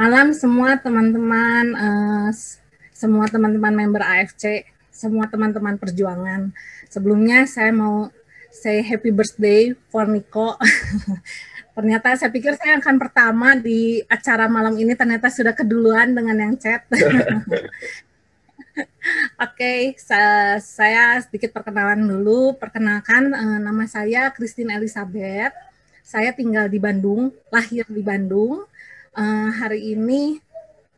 Malam semua teman-teman, semua teman-teman member AFC, semua teman-teman perjuangan. Sebelumnya saya mau say happy birthday for Niko. Ternyata saya pikir saya akan pertama di acara malam ini, ternyata sudah keduluan dengan yang chat. Oke, saya sedikit perkenalan dulu. Perkenalkan, nama saya Christine Elizabeth. Saya tinggal di Bandung, lahir di Bandung. Hari ini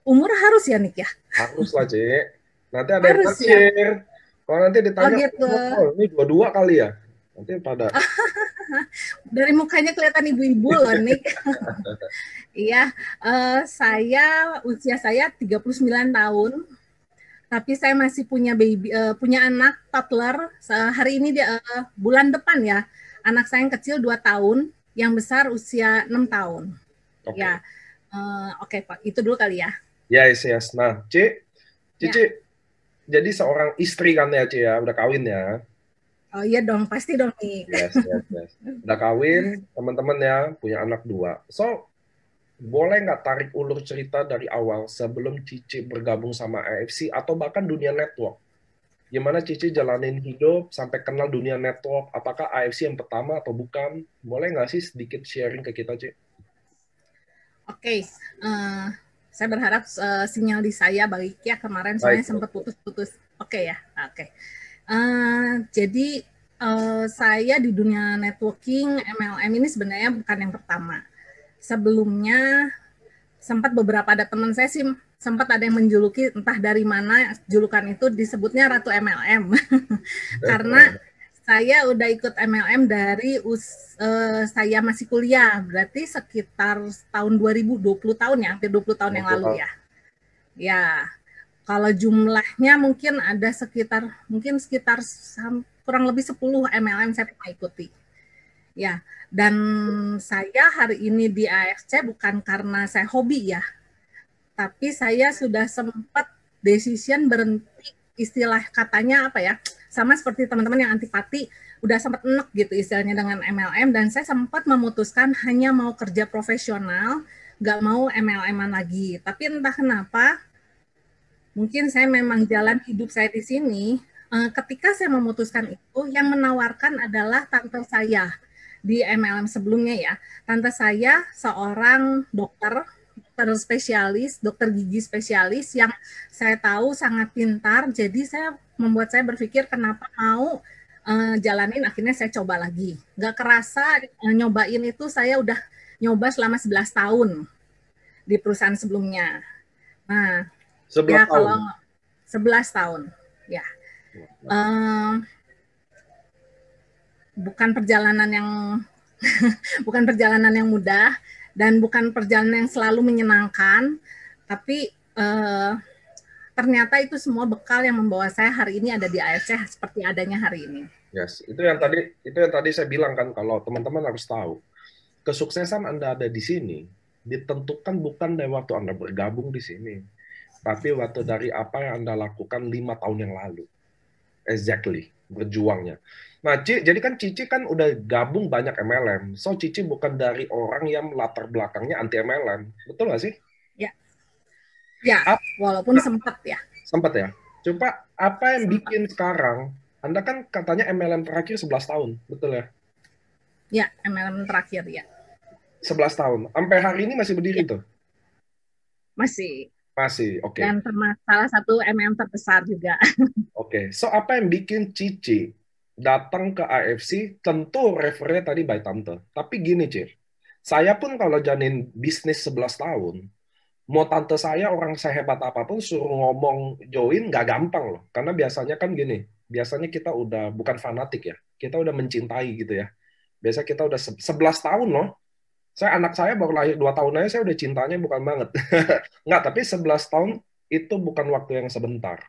umur harus ya, Nik ya? Harus lah, Cek. Nanti ada yang Harus ya. naksir. Kalau nanti Oh ditanya, gitu. oh, ini dua-dua kali ya. Nanti pada, Dari mukanya kelihatan ibu-ibu loh, Nik. Iya, usia saya 39 tahun, tapi saya masih punya baby, punya anak toddler. Hari ini dia bulan depan ya. Anak saya yang kecil 2 tahun, yang besar usia 6 tahun. oke. Ya, oke Pak, itu dulu kali ya. Yes, yes. Nah, Cik, Ya. Cici, jadi seorang istri kan ya, Cik ya. Udah kawin ya. Oh iya dong, pasti dong Nik. Yes, yes, yes. Udah kawin, teman-teman ya, punya anak dua. So, boleh nggak tarik ulur cerita dari awal sebelum Cici bergabung sama AFC atau bahkan dunia network? Gimana Cici jalanin hidup sampai kenal dunia network? Apakah AFC yang pertama atau bukan? Boleh nggak sih sedikit sharing ke kita, Cici? Oke, saya berharap sinyal di saya baik ya, kemarin soalnya Baik, sempat baik. putus-putus. Oke ya, oke. Jadi saya di dunia networking MLM ini sebenarnya bukan yang pertama. Sebelumnya sempat beberapa ada teman saya sih sempat ada yang menjuluki, entah dari mana julukan itu, disebutnya Ratu MLM. Karena saya udah ikut MLM dari saya masih kuliah, berarti sekitar tahun 2020 tahun ya, hampir 20 tahun yang 20 lalu tahun. ya. Ya, kalau jumlahnya mungkin sekitar kurang lebih 10 MLM saya pernah ikuti. Ya, dan saya hari ini di AFC bukan karena saya hobi ya, tapi saya sudah sempat decision berhenti, istilah katanya apa ya, sama seperti teman-teman yang antipati, udah sempat enek gitu istilahnya dengan MLM, dan saya sempat memutuskan hanya mau kerja profesional, nggak mau MLM-an lagi. Tapi entah kenapa, mungkin saya memang jalan hidup saya di sini. Ketika saya memutuskan itu, yang menawarkan adalah tante saya di MLM sebelumnya ya. Tante saya seorang dokter spesialis, dokter gigi spesialis yang saya tahu sangat pintar. Jadi saya berpikir kenapa mau jalanin, akhirnya saya coba lagi. Gak kerasa nyobain itu, saya udah nyoba selama 11 tahun di perusahaan sebelumnya. Nah, 11 ya tahun. kalau 11 tahun, ya. Um, bukan perjalanan yang bukan perjalanan yang mudah, dan bukan perjalanan yang selalu menyenangkan, tapi ternyata itu semua bekal yang membawa saya hari ini ada di AFC seperti adanya hari ini. Yes, itu yang tadi saya bilang kan kalau teman-teman harus tahu, kesuksesan Anda ada di sini ditentukan bukan dari waktu Anda bergabung di sini, tapi waktu dari apa yang Anda lakukan 5 tahun yang lalu. Exactly, berjuangnya. Nah, jadi kan Cici kan udah gabung banyak MLM. So, Cici bukan dari orang yang latar belakangnya anti MLM. Betul nggak sih? Ya, ya, Ap- walaupun sempat ya, Sempat ya. Coba apa yang sempat. bikin sekarang, Anda kan katanya MLM terakhir 11 tahun, betul ya? Ya, MLM terakhir ya. 11 tahun. Sampai hari ini masih berdiri Ya, tuh? masih. Masih, oke. Dan termasuk salah satu MLM terbesar juga. Oke, so apa yang bikin Cici datang ke AFC? Tentu refernya tadi by Tante. Tapi gini, Ci. Saya pun kalau jalanin bisnis 11 tahun, mau tante saya orang sehebat apapun suruh ngomong join nggak gampang loh. Karena biasanya kan gini, biasanya kita udah bukan fanatik ya, kita udah mencintai gitu ya. Biasa kita udah 11 tahun loh. Anak saya baru lahir 2 tahun aja saya udah cintanya bukan banget. Nggak, tapi 11 tahun itu bukan waktu yang sebentar.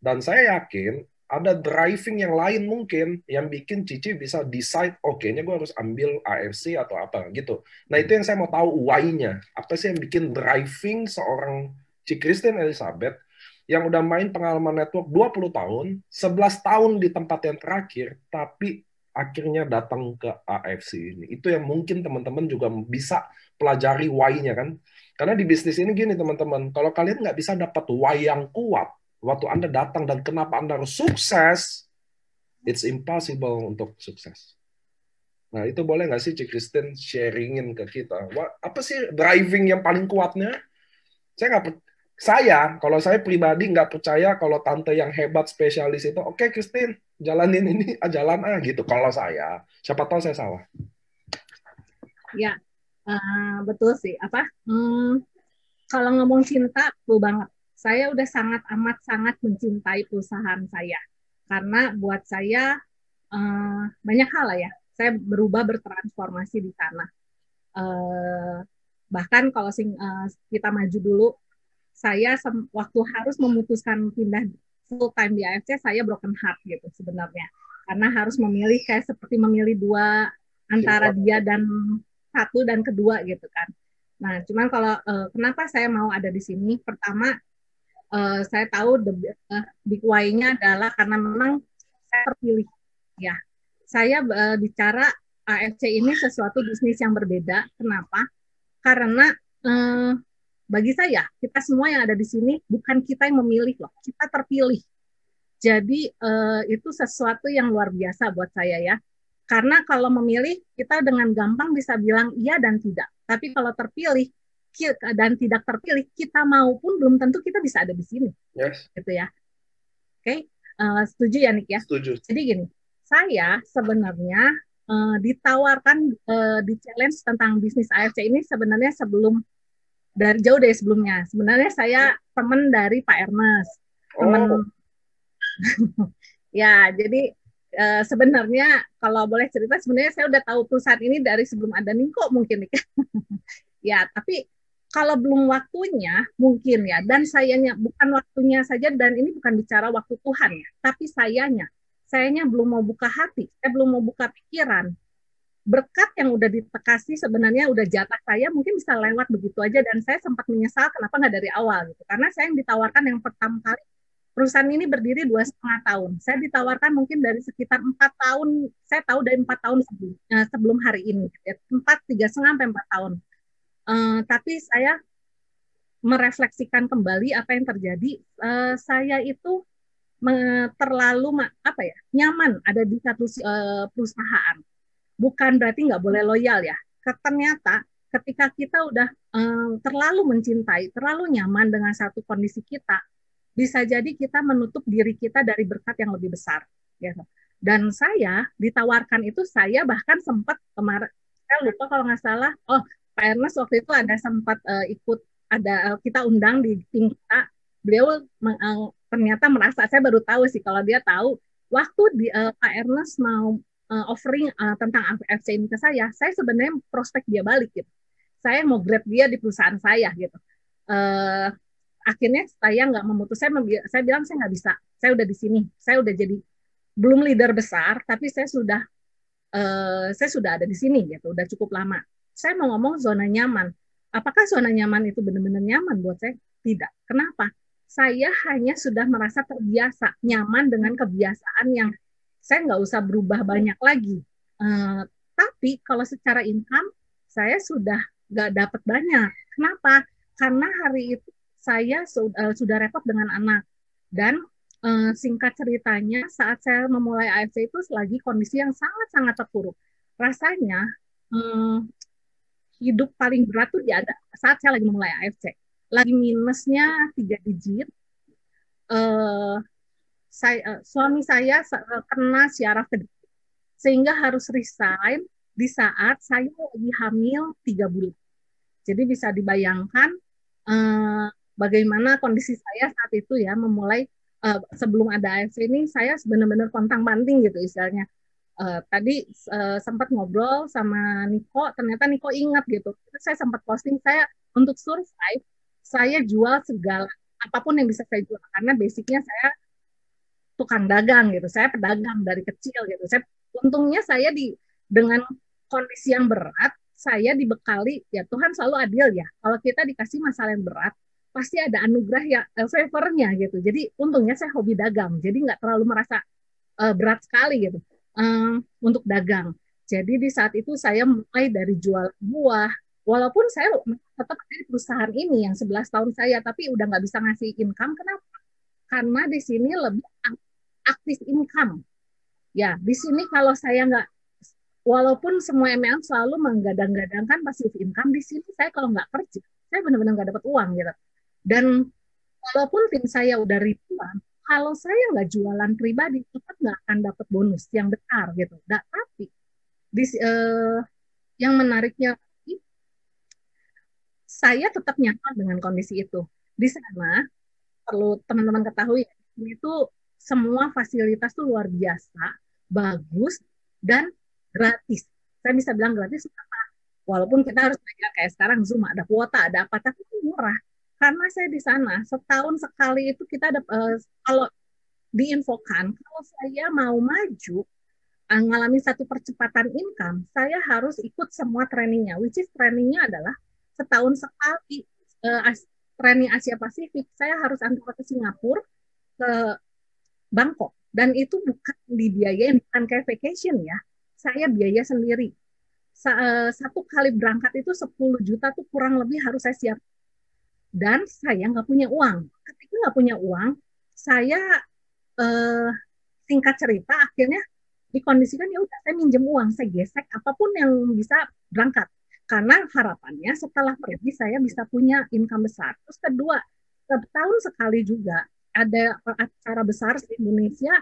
Dan saya yakin ada driving yang lain mungkin yang bikin Cici bisa decide, oke, kayaknya gue harus ambil AFC atau apa gitu. Nah, itu yang saya mau tahu why-nya. Apa sih yang bikin driving seorang Ci Christine Elizabeth yang udah main pengalaman network 20 tahun, 11 tahun di tempat yang terakhir, tapi akhirnya datang ke AFC ini? Itu yang mungkin teman-teman juga bisa pelajari why-nya kan. Karena di bisnis ini gini teman-teman, kalau kalian nggak bisa dapat why yang kuat, waktu Anda datang dan kenapa Anda harus sukses, it's impossible untuk sukses. Nah, itu boleh nggak sih Cik Christine sharingin ke kita? Apa sih driving yang paling kuatnya? Saya nggak, kalau saya pribadi nggak percaya kalau tante yang hebat spesialis itu, oke Christine, jalanin ini, jalan gitu. Kalau saya, siapa tahu saya salah. Ya, betul sih. Kalau ngomong cinta, tuh banget. Saya udah sangat mencintai perusahaan saya. Karena buat saya banyak hal lah ya. Saya bertransformasi di sana. Bahkan kalau kita maju dulu, saya waktu harus memutuskan pindah full time di AFC, saya broken heart gitu sebenarnya. Karena harus memilih kayak seperti memilih dua antara dia dan satu dan kedua gitu kan. Nah, cuman kalau kenapa saya mau ada di sini? Pertama, saya tahu big why-nya adalah karena memang saya terpilih. Ya, saya bicara AFC ini sesuatu bisnis yang berbeda. Kenapa? Karena bagi saya, kita semua yang ada di sini bukan kita yang memilih loh, kita terpilih. Jadi itu sesuatu yang luar biasa buat saya ya. Karena kalau memilih, kita dengan gampang bisa bilang iya dan tidak. Tapi kalau terpilih dan tidak terpilih, kita mau pun belum tentu kita bisa ada di sini. Yes. Gitu ya. Oke, setuju ya Nick ya? Setuju. Jadi gini, saya sebenarnya ditawarkan di challenge tentang bisnis AFC ini sebenarnya dari jauh dari sebelumnya. Sebenarnya saya teman dari Pak Ernest. Teman. Ya, jadi sebenarnya kalau boleh cerita, sebenarnya saya udah tahu perusahaan ini dari sebelum ada Ningko mungkin. Ya, tapi kalau belum waktunya mungkin ya, dan sayanya bukan waktunya saja, dan ini bukan bicara waktu Tuhan ya, tapi sayanya belum mau buka hati, saya belum mau buka pikiran. Berkat yang udah dikasih sebenarnya udah jatah saya, mungkin bisa lewat begitu aja, dan saya sempat menyesal kenapa nggak dari awal gitu. Karena saya yang ditawarkan yang pertama kali, perusahaan ini berdiri 2,5 tahun. Saya ditawarkan mungkin dari sekitar 4 tahun, saya tahu dari 4 tahun sebelum hari ini, 3,5 sampai 4 tahun. Tapi saya merefleksikan kembali apa yang terjadi. Saya itu terlalu nyaman ada di satu perusahaan. Bukan berarti nggak boleh loyal ya. Ternyata ketika kita udah terlalu mencintai, terlalu nyaman dengan satu kondisi kita, bisa jadi kita menutup diri kita dari berkat yang lebih besar. Gitu. Dan saya ditawarkan itu, saya bahkan sempat kemarin, saya lupa kalau nggak salah, Pak Ernest waktu itu ada sempat ikut, kita undang di tim kita, beliau ternyata merasa, saya baru tahu sih kalau dia tahu, waktu Pak Ernest mau offering tentang AFC ini ke saya sebenarnya prospek dia balik gitu. Saya mau grab dia di perusahaan saya gitu. Akhirnya saya nggak memutus, saya bilang saya nggak bisa, saya udah di sini, saya udah jadi belum leader besar, tapi saya sudah ada di sini gitu, udah cukup lama. Saya mau ngomong zona nyaman. Apakah zona nyaman itu benar-benar nyaman buat saya? Tidak. Kenapa? Saya hanya sudah merasa terbiasa, nyaman dengan kebiasaan yang saya nggak usah berubah banyak lagi. Tapi kalau secara income, saya sudah nggak dapat banyak. Kenapa? Karena hari itu saya sudah repot dengan anak. Dan singkat ceritanya, saat saya memulai AFC itu lagi kondisi yang sangat-sangat terpuruk. Rasanya hidup paling berat tuh ada saat saya lagi memulai AFC. Lagi minusnya 3 digit. Suami saya kena syaraf kedua, sehingga harus resign di saat saya lagi hamil 3 bulan. Jadi bisa dibayangkan bagaimana kondisi saya saat itu ya, memulai sebelum ada AFC ini, saya benar-benar pontang-panting gitu istilahnya. Tadi sempat ngobrol sama Niko, ternyata Niko ingat gitu. Saya sempat posting, saya untuk survive, saya jual segala, apapun yang bisa saya jual. Karena basicnya saya tukang dagang gitu, saya pedagang dari kecil gitu. Untungnya saya dengan kondisi yang berat, saya dibekali, ya Tuhan selalu adil ya. Kalau kita dikasih masalah yang berat, pasti ada anugerah ya, favornya gitu. Jadi untungnya saya hobi dagang, jadi nggak terlalu merasa berat sekali gitu. untuk dagang. Jadi di saat itu saya mulai dari jual buah, walaupun saya tetap ada di perusahaan ini yang 11 tahun saya, tapi udah nggak bisa ngasih income. Kenapa? Karena di sini lebih aktif income. Ya, di sini kalau saya nggak, walaupun semua MLM selalu menggadang-gadangkan passive income, di sini saya kalau nggak kerja, saya benar-benar nggak dapat uang gitu. Dan walaupun tim saya udah ribuan, kalau saya nggak jualan pribadi, tetap nggak akan dapat bonus yang besar gitu. Nggak, tapi yang menariknya, saya tetap nyaman dengan kondisi itu. Di sana, perlu teman-teman ketahui, ini tuh semua fasilitas tuh luar biasa, bagus, dan gratis. Saya bisa bilang gratis, walaupun kita harus bayar kayak sekarang Zoom, ada kuota, ada apa, tapi murah. Karena saya di sana, setahun sekali itu kita ada, kalau diinfokan, kalau saya mau maju, mengalami satu percepatan income, saya harus ikut semua trainingnya, which is trainingnya adalah setahun sekali training Asia Pasifik, saya harus antara ke Singapura, ke Bangkok, dan itu bukan dibiayain, bukan kayak vacation ya, saya biaya sendiri. Satu kali berangkat itu 10 juta tuh kurang lebih harus saya siap, dan saya nggak punya uang. Ketika nggak punya uang, saya eh, singkat cerita akhirnya dikondisikan ya udah saya minjem uang, saya gesek apapun yang bisa berangkat. Karena harapannya setelah pergi saya bisa punya income besar. Terus kedua, setahun sekali juga ada acara besar di Indonesia,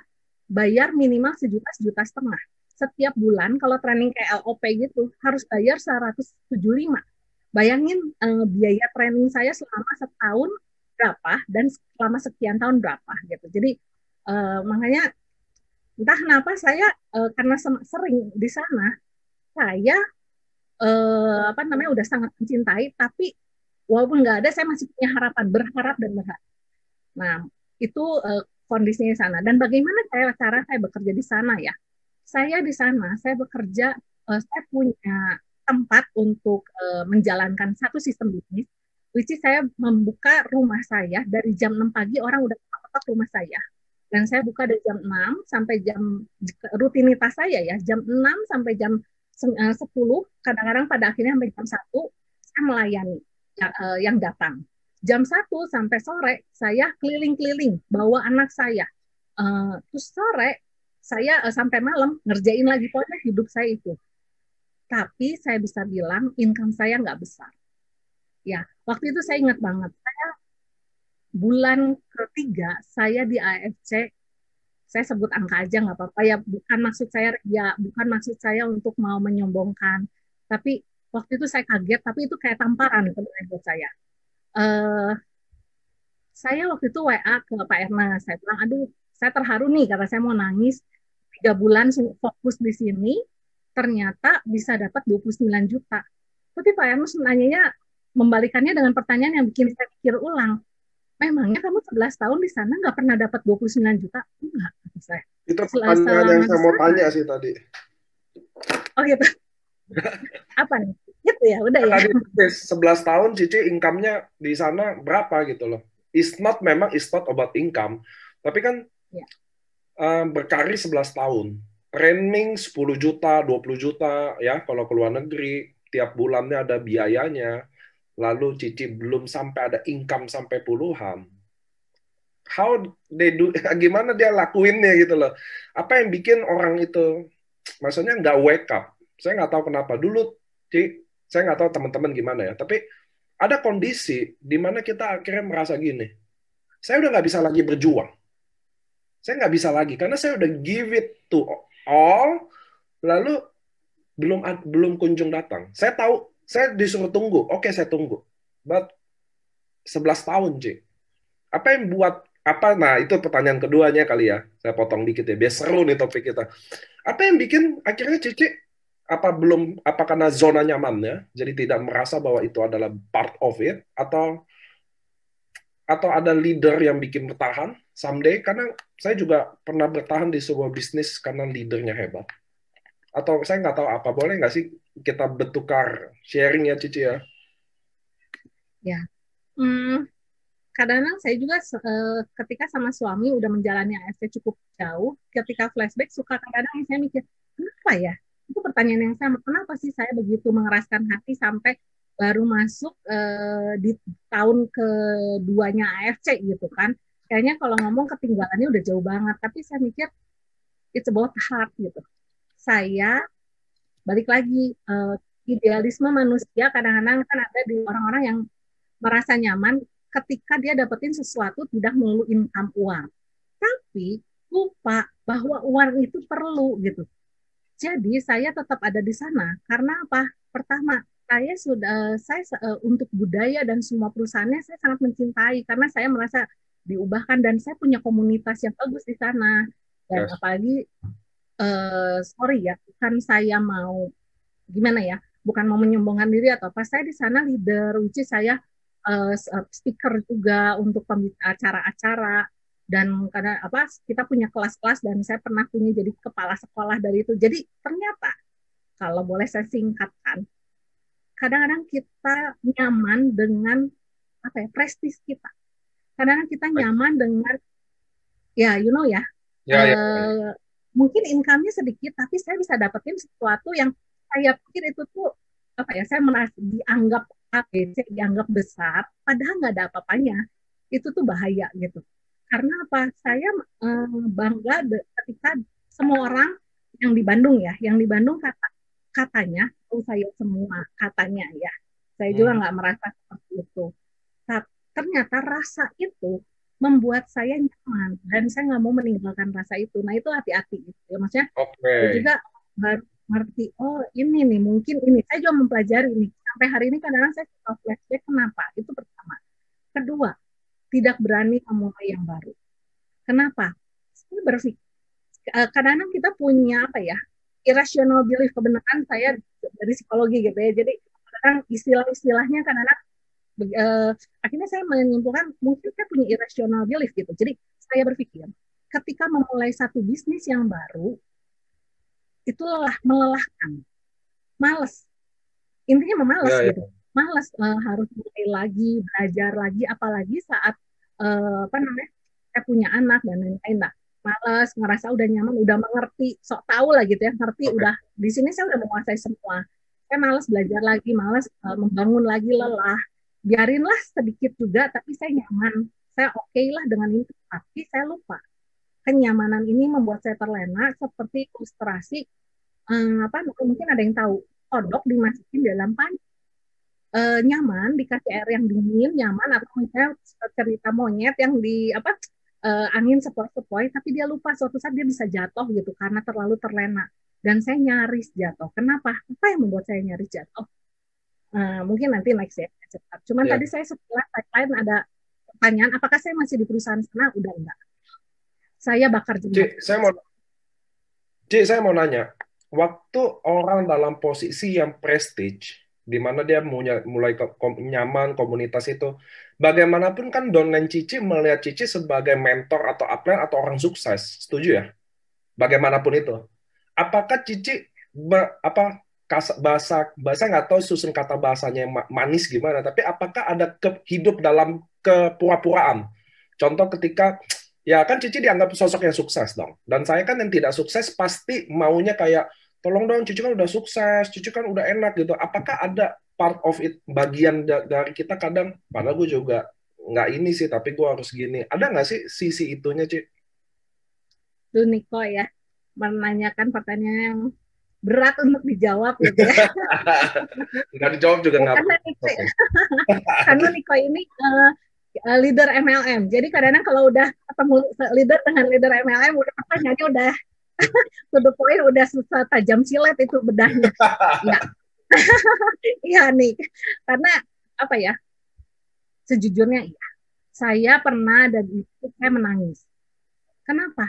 bayar minimal sejuta setengah. Setiap bulan kalau training kayak LOP gitu harus bayar 175. Bayangin biaya training saya selama setahun berapa dan selama sekian tahun berapa gitu. Jadi makanya entah kenapa saya karena sering di sana, saya apa namanya udah sangat mencintai, tapi walaupun nggak ada saya masih punya harapan, berharap dan berharap. Nah itu kondisinya di sana. Dan bagaimana cara saya bekerja di sana ya? Saya di sana saya bekerja, saya punya tempat untuk menjalankan satu sistem bisnis, which is saya membuka rumah saya dari jam 6 pagi orang udah ketok rumah saya, dan saya buka dari jam 6 sampai jam, rutinitas saya ya, jam 6 sampai jam 10, kadang-kadang pada akhirnya sampai jam 1 saya melayani yang datang. Jam 1 sampai sore saya keliling-keliling bawa anak saya. Terus sore saya sampai malam ngerjain lagi, pokoknya hidup saya itu. Tapi saya bisa bilang income saya nggak besar. Ya, waktu itu saya ingat banget. Saya bulan ketiga saya di AFC, saya sebut angka aja nggak apa-apa ya, bukan maksud saya ya, bukan maksud saya untuk mau menyombongkan, tapi waktu itu saya kaget, tapi itu kayak tamparan sebenarnya buat saya. Uh, saya waktu itu WA ke Pak Erna, saya bilang, aduh, saya terharu nih, kata saya mau nangis, 3 bulan fokus di sini, ternyata bisa dapat 29 juta. Tapi Pak Ernest nanyanya, membalikannya dengan pertanyaan yang bikin saya pikir ulang. Memangnya kamu 11 tahun di sana nggak pernah dapat 29 juta? Enggak, kata saya. Itu pertanyaan yang Selama di saya mau sana, tanya sih tadi. oh gitu, apa nih? Gitu ya, udah ya. Tadi 11 tahun Cici income-nya di sana berapa gitu loh. Memang it's not about income. Tapi kan Ya. berkarir 11 tahun. Training 10 juta, 20 juta ya kalau ke luar negeri. Tiap bulannya ada biayanya. Lalu Cici belum sampai ada income sampai puluhan. How they do, gimana dia lakuinnya gitu loh. Apa yang bikin orang itu, maksudnya nggak wake up. Saya nggak tahu kenapa. Dulu, saya nggak tahu teman-teman gimana ya. Tapi ada kondisi di mana kita akhirnya merasa gini, saya udah nggak bisa lagi berjuang. Saya nggak bisa lagi karena saya udah give it to all, lalu belum kunjung datang. Saya tahu, saya disuruh tunggu. Oke, saya tunggu. But 11 tahun, Ci. Apa yang buat apa? Nah, itu pertanyaan keduanya kali ya. Saya potong dikit ya, biar seru nih topik kita. Apa yang bikin akhirnya Cici apa karena zona nyamannya, jadi tidak merasa bahwa itu adalah part of it, atau ada leader yang bikin bertahan someday? Karena saya juga pernah bertahan di sebuah bisnis karena leadernya hebat. Atau saya nggak tahu apa, boleh nggak sih kita bertukar sharing ya Cici ya? Ya. Hmm, kadang-kadang saya juga ketika sama suami udah menjalani AFC cukup jauh, ketika flashback suka kadang-kadang saya mikir, kenapa ya? Itu pertanyaan yang sama, kenapa sih saya begitu mengeraskan hati sampai baru masuk di tahun keduanya AFC gitu kan. Kayaknya kalau ngomong ketinggalannya udah jauh banget, tapi saya mikir it's about heart gitu. Saya balik lagi idealisme manusia kadang-kadang kan ada di orang-orang yang merasa nyaman ketika dia dapetin sesuatu tidak melulu income uang. Tapi lupa bahwa uang itu perlu gitu. Jadi saya tetap ada di sana karena apa? Pertama, saya untuk budaya dan semua perusahaannya saya sangat mencintai karena saya merasa diubahkan dan saya punya komunitas yang bagus di sana. Dan Yes. apalagi sorry ya, bukan saya mau gimana ya, bukan mau menyombongkan diri atau apa. Saya di sana leader, which is saya speaker juga untuk acara-acara dan karena apa kita punya kelas-kelas dan saya pernah punya jadi kepala sekolah dari itu. Jadi ternyata kalau boleh saya singkatkan, kadang-kadang kita nyaman dengan apa ya prestis kita. Kadang-kadang kita nyaman dengan ya ya Ya, ya, ya. mungkin income-nya sedikit tapi saya bisa dapetin sesuatu yang saya pikir itu tuh apa ya saya merasa dianggap ABC dianggap besar padahal nggak ada apa-apanya itu tuh bahaya gitu karena apa saya bangga ketika semua orang yang di Bandung ya yang di Bandung katanya saya semua katanya ya saya juga Hmm. nggak merasa seperti itu tapi ternyata rasa itu membuat saya nyaman dan saya nggak mau meninggalkan rasa itu. Nah itu hati-hati gitu ya. Maksudnya Oke. saya juga baru ngerti, oh ini nih mungkin ini. Saya juga mempelajari ini. Sampai hari ini kadang-kadang saya suka flashback kenapa? Itu pertama. Kedua, tidak berani memulai yang baru. Kenapa? Saya berpikir, kadang-kadang kita punya apa ya, irrational belief kebenaran saya dari psikologi gitu ya. Jadi kadang istilah-istilahnya kadang-kadang akhirnya saya menyimpulkan mungkin saya punya irrational belief gitu. Jadi saya berpikir ketika memulai satu bisnis yang baru itu melelahkan, males. Intinya memalas Ya, ya. gitu. Malas harus mulai lagi, belajar lagi apalagi saat apa namanya? Saya punya anak dan lain-lain lah. Males, ngerasa udah nyaman, udah mengerti, sok tahu lah gitu ya, ngerti Oke. udah di sini saya udah menguasai semua. Saya malas belajar lagi, malas membangun lagi lelah. Biarinlah sedikit juga, tapi saya nyaman. Saya oke lah dengan itu, tapi saya lupa. Kenyamanan ini membuat saya terlena seperti ilustrasi apa mungkin ada yang tahu kodok dimasukin dalam pan nyaman dikasih air yang dingin nyaman atau misalnya cerita monyet yang di apa angin sepoi-sepoi tapi dia lupa suatu saat dia bisa jatuh gitu karena terlalu terlena dan saya nyaris jatuh. Kenapa? Apa yang membuat saya nyaris jatuh? Mungkin nanti next ya. Cuman Ya. tadi saya setelah tagline ada pertanyaan, apakah saya masih di perusahaan sana? Udah enggak. Saya bakar jenggot. Cik, saya mau nanya, waktu orang dalam posisi yang prestige, di mana dia mulai nyaman komunitas itu, bagaimanapun kan Don dan Cici melihat Cici sebagai mentor atau upline atau orang sukses, setuju ya? Bagaimanapun itu, apakah Cici bahasa bahasa nggak tahu susun kata bahasanya yang manis gimana, tapi apakah ada hidup dalam kepura-puraan? Contoh ketika ya kan Cici dianggap sosok yang sukses dong. Dan saya kan yang tidak sukses pasti maunya kayak tolong dong Cici kan udah sukses, Cici kan udah enak gitu. Apakah ada part of it bagian dari kita kadang padahal gue juga nggak ini sih tapi gue harus gini. Ada nggak sih sisi itunya Ci? Tuh Niko ya menanyakan pertanyaan yang berat untuk dijawab gitu ya. Nggak dijawab juga Ya nggak karena apa-apa. Niko, Oke. karena Niko ini leader MLM. Jadi kadang-kadang kalau udah ketemu leader dengan leader MLM udah pertanyaannya udah to the point udah susah tajam silet itu bedahnya. Ya, iya nih. Karena apa ya? Sejujurnya iya. Saya pernah dan itu saya menangis. Kenapa?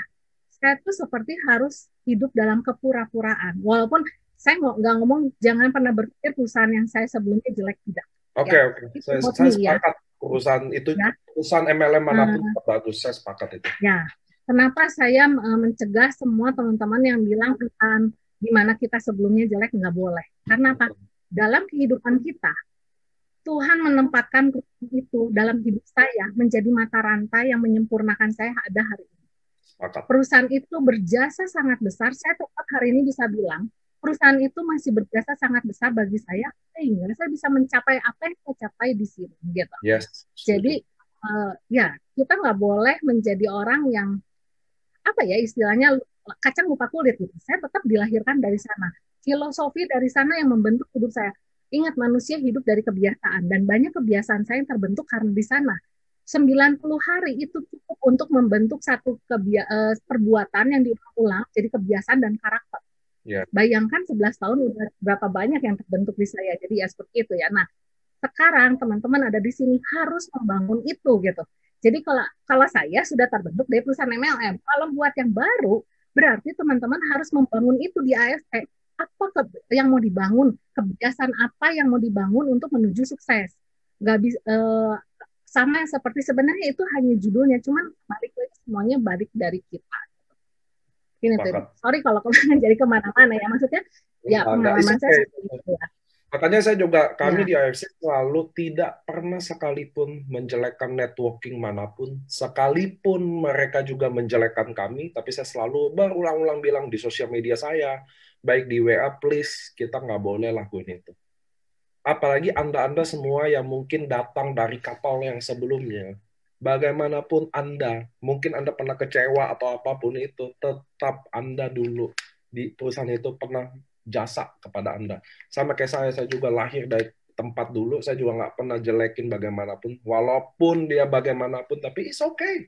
Saya tuh seperti harus hidup dalam kepura-puraan. Walaupun saya nggak ngomong jangan pernah berpikir perusahaan yang saya sebelumnya jelek tidak. Oke, Ya, oke. itu buat Saya me ya. sepakat urusan itu, Ya, urusan MLM manapun uh, bagus. Saya sepakat itu. ya. Kenapa saya mencegah semua teman-teman yang bilang perusahaan di mana kita sebelumnya jelek nggak boleh. Karena apa? Dalam kehidupan kita Tuhan menempatkan itu dalam hidup saya menjadi mata rantai yang menyempurnakan saya ada hari ini. Sepakat. Perusahaan itu berjasa sangat besar. Saya tetap hari ini bisa bilang perusahaan itu masih berjasa sangat besar bagi saya sehingga saya bisa mencapai apa yang saya capai di sini gitu. Yes, Jadi setuju. ya kita nggak boleh menjadi orang yang apa ya istilahnya kacang lupa kulit gitu. Saya tetap dilahirkan dari sana. Filosofi dari sana yang membentuk hidup saya. Ingat manusia hidup dari kebiasaan dan banyak kebiasaan saya yang terbentuk karena di sana. 90 hari itu cukup untuk membentuk satu perbuatan yang diulang jadi kebiasaan dan karakter. Yeah. Bayangkan 11 tahun udah berapa banyak yang terbentuk di saya. Jadi ya seperti itu ya. Nah, sekarang teman-teman ada di sini harus membangun itu gitu. Jadi kalau kalau saya sudah terbentuk dari perusahaan MLM, kalau buat yang baru berarti teman-teman harus membangun itu di AST. Apa yang mau dibangun, kebiasaan apa yang mau dibangun untuk menuju sukses. Gak bisa sama seperti sebenarnya itu hanya judulnya, cuman balik lagi semuanya balik dari kita. Ini tuh, sorry kalau kemarin jadi kemana-mana ya, maksudnya ya pengalaman saya seperti itu ya. Makanya saya juga, kami di AFC selalu tidak pernah sekalipun menjelekkan networking manapun, sekalipun mereka juga menjelekkan kami, tapi saya selalu berulang-ulang bilang di sosial media saya, baik di WA, please, kita nggak boleh lakuin itu. Apalagi Anda-Anda semua yang mungkin datang dari kapal yang sebelumnya, bagaimanapun Anda, mungkin Anda pernah kecewa atau apapun itu, tetap Anda dulu di perusahaan itu pernah jasa kepada Anda. Sama kayak saya juga lahir dari tempat dulu, saya juga nggak pernah jelekin bagaimanapun, walaupun dia bagaimanapun, tapi it's okay.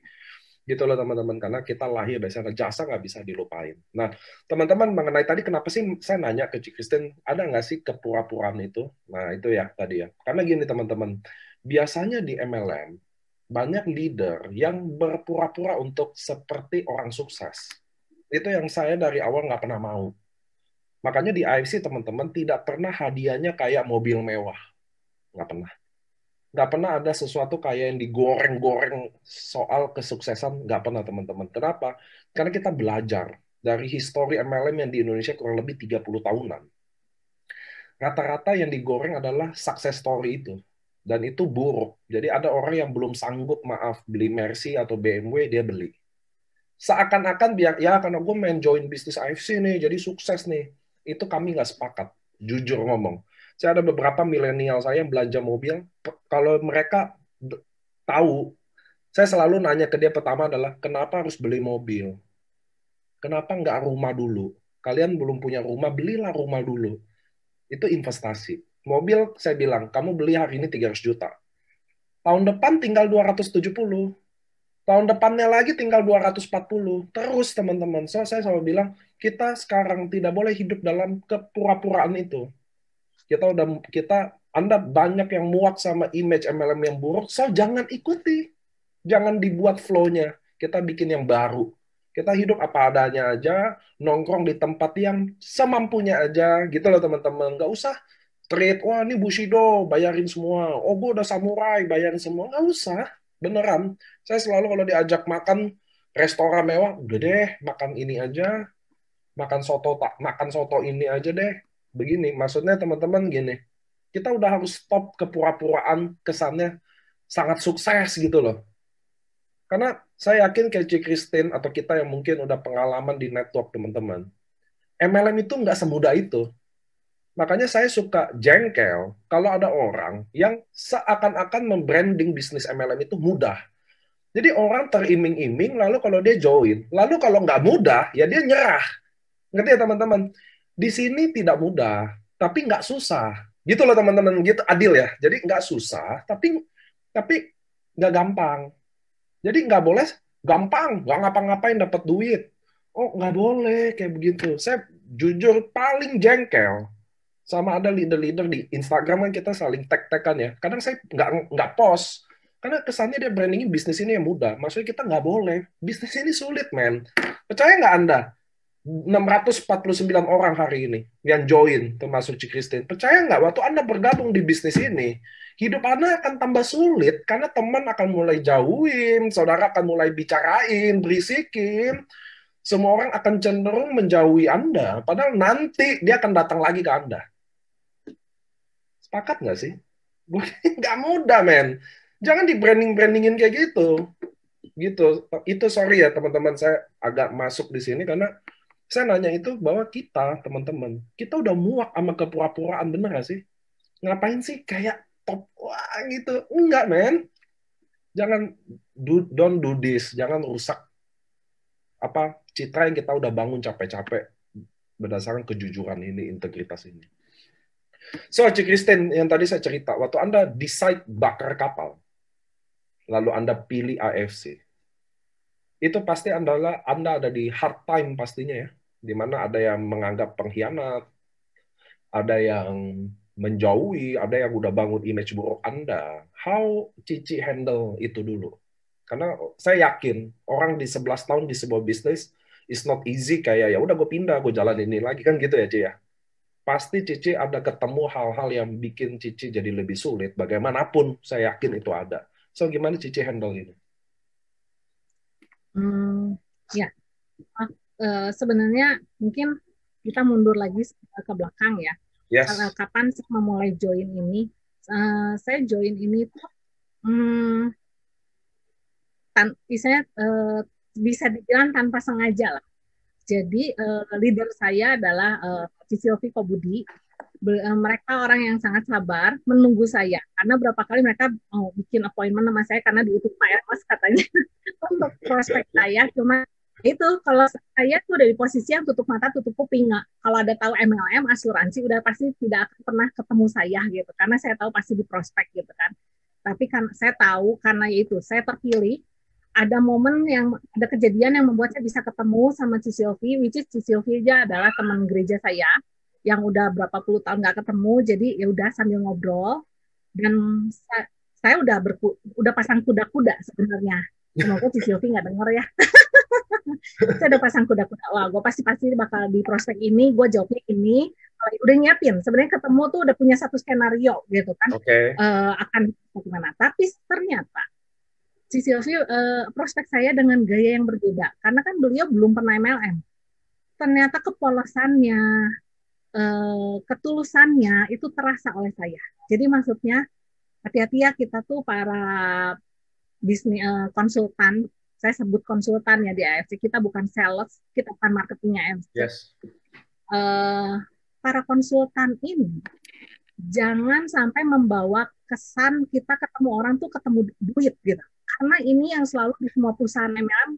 Gitu loh teman-teman, karena kita lahir dari sana, jasa nggak bisa dilupain. Nah, teman-teman mengenai tadi, kenapa sih saya nanya ke Cik Kristen, ada nggak sih kepura-puraan itu? Nah, itu ya tadi ya. Karena gini teman-teman, biasanya di MLM, banyak leader yang berpura-pura untuk seperti orang sukses. Itu yang saya dari awal nggak pernah mau. Makanya di AFC teman-teman tidak pernah hadiahnya kayak mobil mewah. Nggak pernah. Nggak pernah ada sesuatu kayak yang digoreng-goreng soal kesuksesan. Nggak pernah teman-teman. Kenapa? Karena kita belajar dari histori MLM yang di Indonesia kurang lebih 30 tahunan. Rata-rata yang digoreng adalah success story itu. Dan itu buruk. Jadi ada orang yang belum sanggup, maaf, beli Mercy atau BMW, dia beli. Seakan-akan biar, ya karena gue main join bisnis AFC nih, jadi sukses nih. Itu kami nggak sepakat, jujur ngomong. Saya ada beberapa milenial saya yang belanja mobil, kalau mereka tahu, saya selalu nanya ke dia pertama adalah, kenapa harus beli mobil? Kenapa nggak rumah dulu? Kalian belum punya rumah, belilah rumah dulu. Itu investasi. Mobil, saya bilang, kamu beli hari ini 300 juta. Tahun depan tinggal 270. Tahun depannya lagi tinggal 240. Terus teman-teman, so, saya selalu bilang, kita sekarang tidak boleh hidup dalam kepura-puraan itu. Anda banyak yang muak sama image MLM yang buruk, so jangan ikuti. Jangan dibuat flow-nya. Kita bikin yang baru. Kita hidup apa adanya aja, nongkrong di tempat yang semampunya aja, gitu loh teman-teman. Nggak usah trade, wah ini Bushido, bayarin semua. Oh, gue udah samurai, bayarin semua. Nggak usah, beneran. Saya selalu kalau diajak makan restoran mewah, udah deh, makan ini aja, makan soto ini aja deh. Begini, maksudnya teman-teman gini, kita udah harus stop kepura-puraan kesannya sangat sukses gitu loh. Karena saya yakin kayak Cik Christine atau kita yang mungkin udah pengalaman di network teman-teman, MLM itu nggak semudah itu. Makanya saya suka jengkel kalau ada orang yang seakan-akan membranding bisnis MLM itu mudah. Jadi orang teriming-iming, lalu kalau dia join, lalu kalau nggak mudah, ya dia nyerah. Ngerti ya teman-teman? Di sini tidak mudah, tapi nggak susah. Gitu loh teman-teman, gitu adil ya. Jadi nggak susah, tapi nggak gampang. Jadi nggak boleh gampang, nggak ngapa-ngapain dapat duit. Oh, nggak boleh kayak begitu. Saya jujur paling jengkel sama ada leader-leader di Instagram kan kita saling tag-tagan ya. Kadang saya nggak post. Karena kesannya dia brandingin bisnis ini yang mudah. Maksudnya kita nggak boleh. Bisnis ini sulit, men. Percaya nggak Anda? 649 orang hari ini yang join, termasuk Cik Christine. Percaya nggak, waktu Anda bergabung di bisnis ini, hidup Anda akan tambah sulit karena teman akan mulai jauhin, saudara akan mulai bicarain, berisikin, semua orang akan cenderung menjauhi Anda, padahal nanti dia akan datang lagi ke Anda. Sepakat nggak sih? Nggak mudah, men. Jangan di brandingin kayak gitu. Gitu. Itu sorry ya teman-teman, saya agak masuk di sini karena saya nanya itu bahwa kita, teman-teman, kita udah muak sama kepura-puraan, bener gak sih? Ngapain sih kayak top wah gitu? Enggak, men. Jangan don't do this. Jangan rusak apa citra yang kita udah bangun capek-capek berdasarkan kejujuran ini, integritas ini. So, Cik Christine, yang tadi saya cerita, waktu Anda decide bakar kapal, lalu Anda pilih AFC, itu pasti Anda ada di hard time pastinya ya, di mana ada yang menganggap pengkhianat, ada yang menjauhi, ada yang udah bangun image buruk Anda. How Cici handle itu dulu? Karena saya yakin orang di 11 tahun di sebuah bisnis is not easy kayak ya udah gue pindah, gue jalan ini lagi kan gitu ya, Ci ya. Pasti Cici ada ketemu hal-hal yang bikin Cici jadi lebih sulit. Bagaimanapun saya yakin itu ada. So gimana Cici handle ini? Ya, sebenarnya mungkin kita mundur lagi ke belakang ya. Yes. Kapan saya memulai join ini? Saya join ini tuh misalnya bisa dibilang tanpa sengaja lah. Jadi leader saya adalah Silvi Kobudi. Mereka orang yang sangat sabar menunggu saya karena berapa kali mereka mau bikin appointment sama saya karena diutus Pak Ermas katanya untuk prospek saya. Cuma itu kalau saya tuh dari posisi yang tutup mata tutup kuping, nggak kalau ada tahu MLM asuransi udah pasti tidak akan pernah ketemu saya gitu karena saya tahu pasti di prospek gitu kan. Tapi kan saya tahu karena itu saya terpilih, ada momen yang ada kejadian yang membuat saya bisa ketemu sama Ci Silvi, which is Ci Silvi aja adalah teman gereja saya yang udah berapa puluh tahun nggak ketemu, jadi ya udah sambil ngobrol dan saya udah pasang kuda-kuda sebenarnya. Semoga Ci Silvi nggak denger ya. Saya udah pasang kuda-kuda. Wah, gue pasti bakal di prospek ini, gue jawabnya ini. Udah nyiapin. Sebenarnya ketemu tuh udah punya satu skenario gitu kan. Oke. Akan gimana. Tapi ternyata si Silvi prospek saya dengan gaya yang berbeda. Karena kan beliau belum pernah MLM. Ternyata kepolosannya, ketulusannya itu terasa oleh saya. Jadi maksudnya hati-hati ya kita tuh para bisnis konsultan, saya sebut konsultan ya di AFC, kita bukan sales, kita bukan marketingnya AFC. Yes. Para konsultan ini jangan sampai membawa kesan kita ketemu orang tuh ketemu duit gitu. Karena ini yang selalu di semua perusahaan MLM